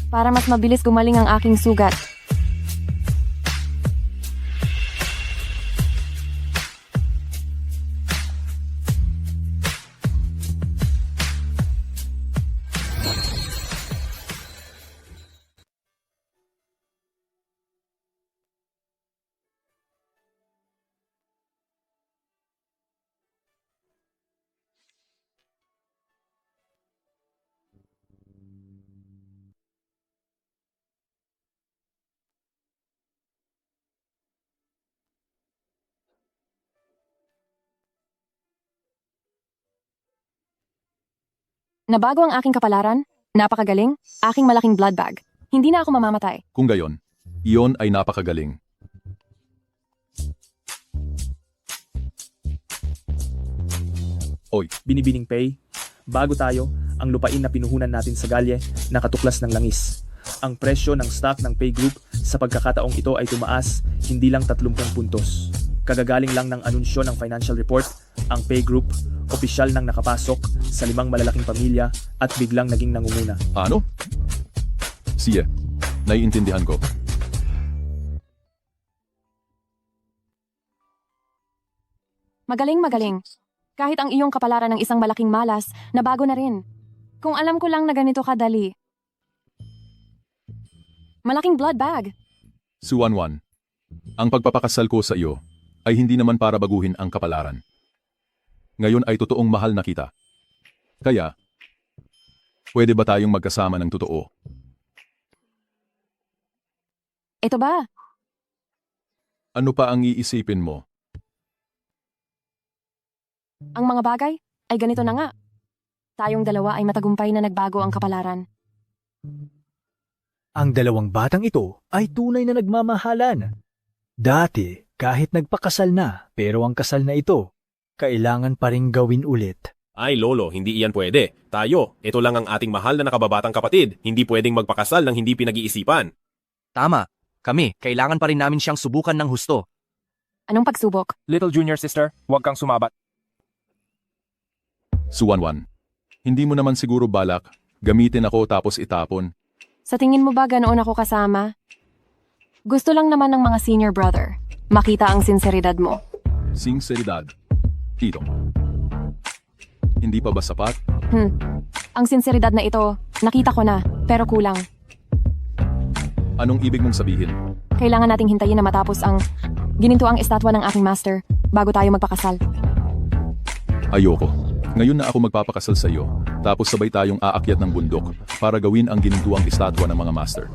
para mas mabilis gumaling ang aking sugat. Nabago ang aking kapalaran, napakagaling, aking malaking blood bag. Hindi na ako mamamatay. Kung gayon, iyon ay napakagaling. Oy, binibining Pay, bago tayo, ang lupain na pinuhunan natin sa Galye nakatuklas ng langis. Ang presyo ng stock ng Pay Group sa pagkakataong ito ay tumaas hindi lang 30 puntos. Kagagaling lang ng anunsyo ng financial report, ang Pay Group, opisyal nang nakapasok sa 5 malalaking pamilya at biglang naging nangunguna. Ano? Sige, naiintindihan ko. Magaling. Kahit ang iyong kapalaran ng isang malaking malas, nabago na rin. Kung alam ko lang na ganito kadali. Malaking blood bag. Suwanwan, ang pagpapakasal ko sa iyo ay hindi naman para baguhin ang kapalaran. Ngayon ay totoong mahal na kita. Kaya, pwede ba tayong magkasama ng totoo? Ito ba? Ano pa ang iisipin mo? Ang mga bagay ay ganito na nga. Tayong dalawa ay matagumpay na nagbago ang kapalaran. Ang dalawang batang ito ay tunay na nagmamahalan. Dati, kahit nagpakasal na, pero ang kasal na ito, kailangan pa ring gawin ulit. Ay lolo, hindi iyan pwede. Tayo, ito lang ang ating mahal na nakababatang kapatid. Hindi pwedeng magpakasal ng hindi pinag-iisipan. Tama. Kami, kailangan pa rin namin siyang subukan ng husto. Anong pagsubok? Little junior sister, huwag kang sumabat. Suwanwan, Hindi mo naman siguro balak, gamitin ako tapos itapon. Sa tingin mo ba ganoon ako kasama? Gusto lang naman ng mga senior brother. Makita ang sinseridad mo. Sinseridad. Tito. Hindi pa ba sapat? Ang sinseridad na ito, nakita ko na, pero kulang. Anong ibig mong sabihin? Kailangan nating hintayin na matapos ang gininto ang estatwa ng aking master bago tayo magpakasal. Ayoko. Ngayon na ako magpapakasal sa iyo, tapos sabay tayong aakyat ng bundok para gawin ang ginintuang estatwa ng mga master.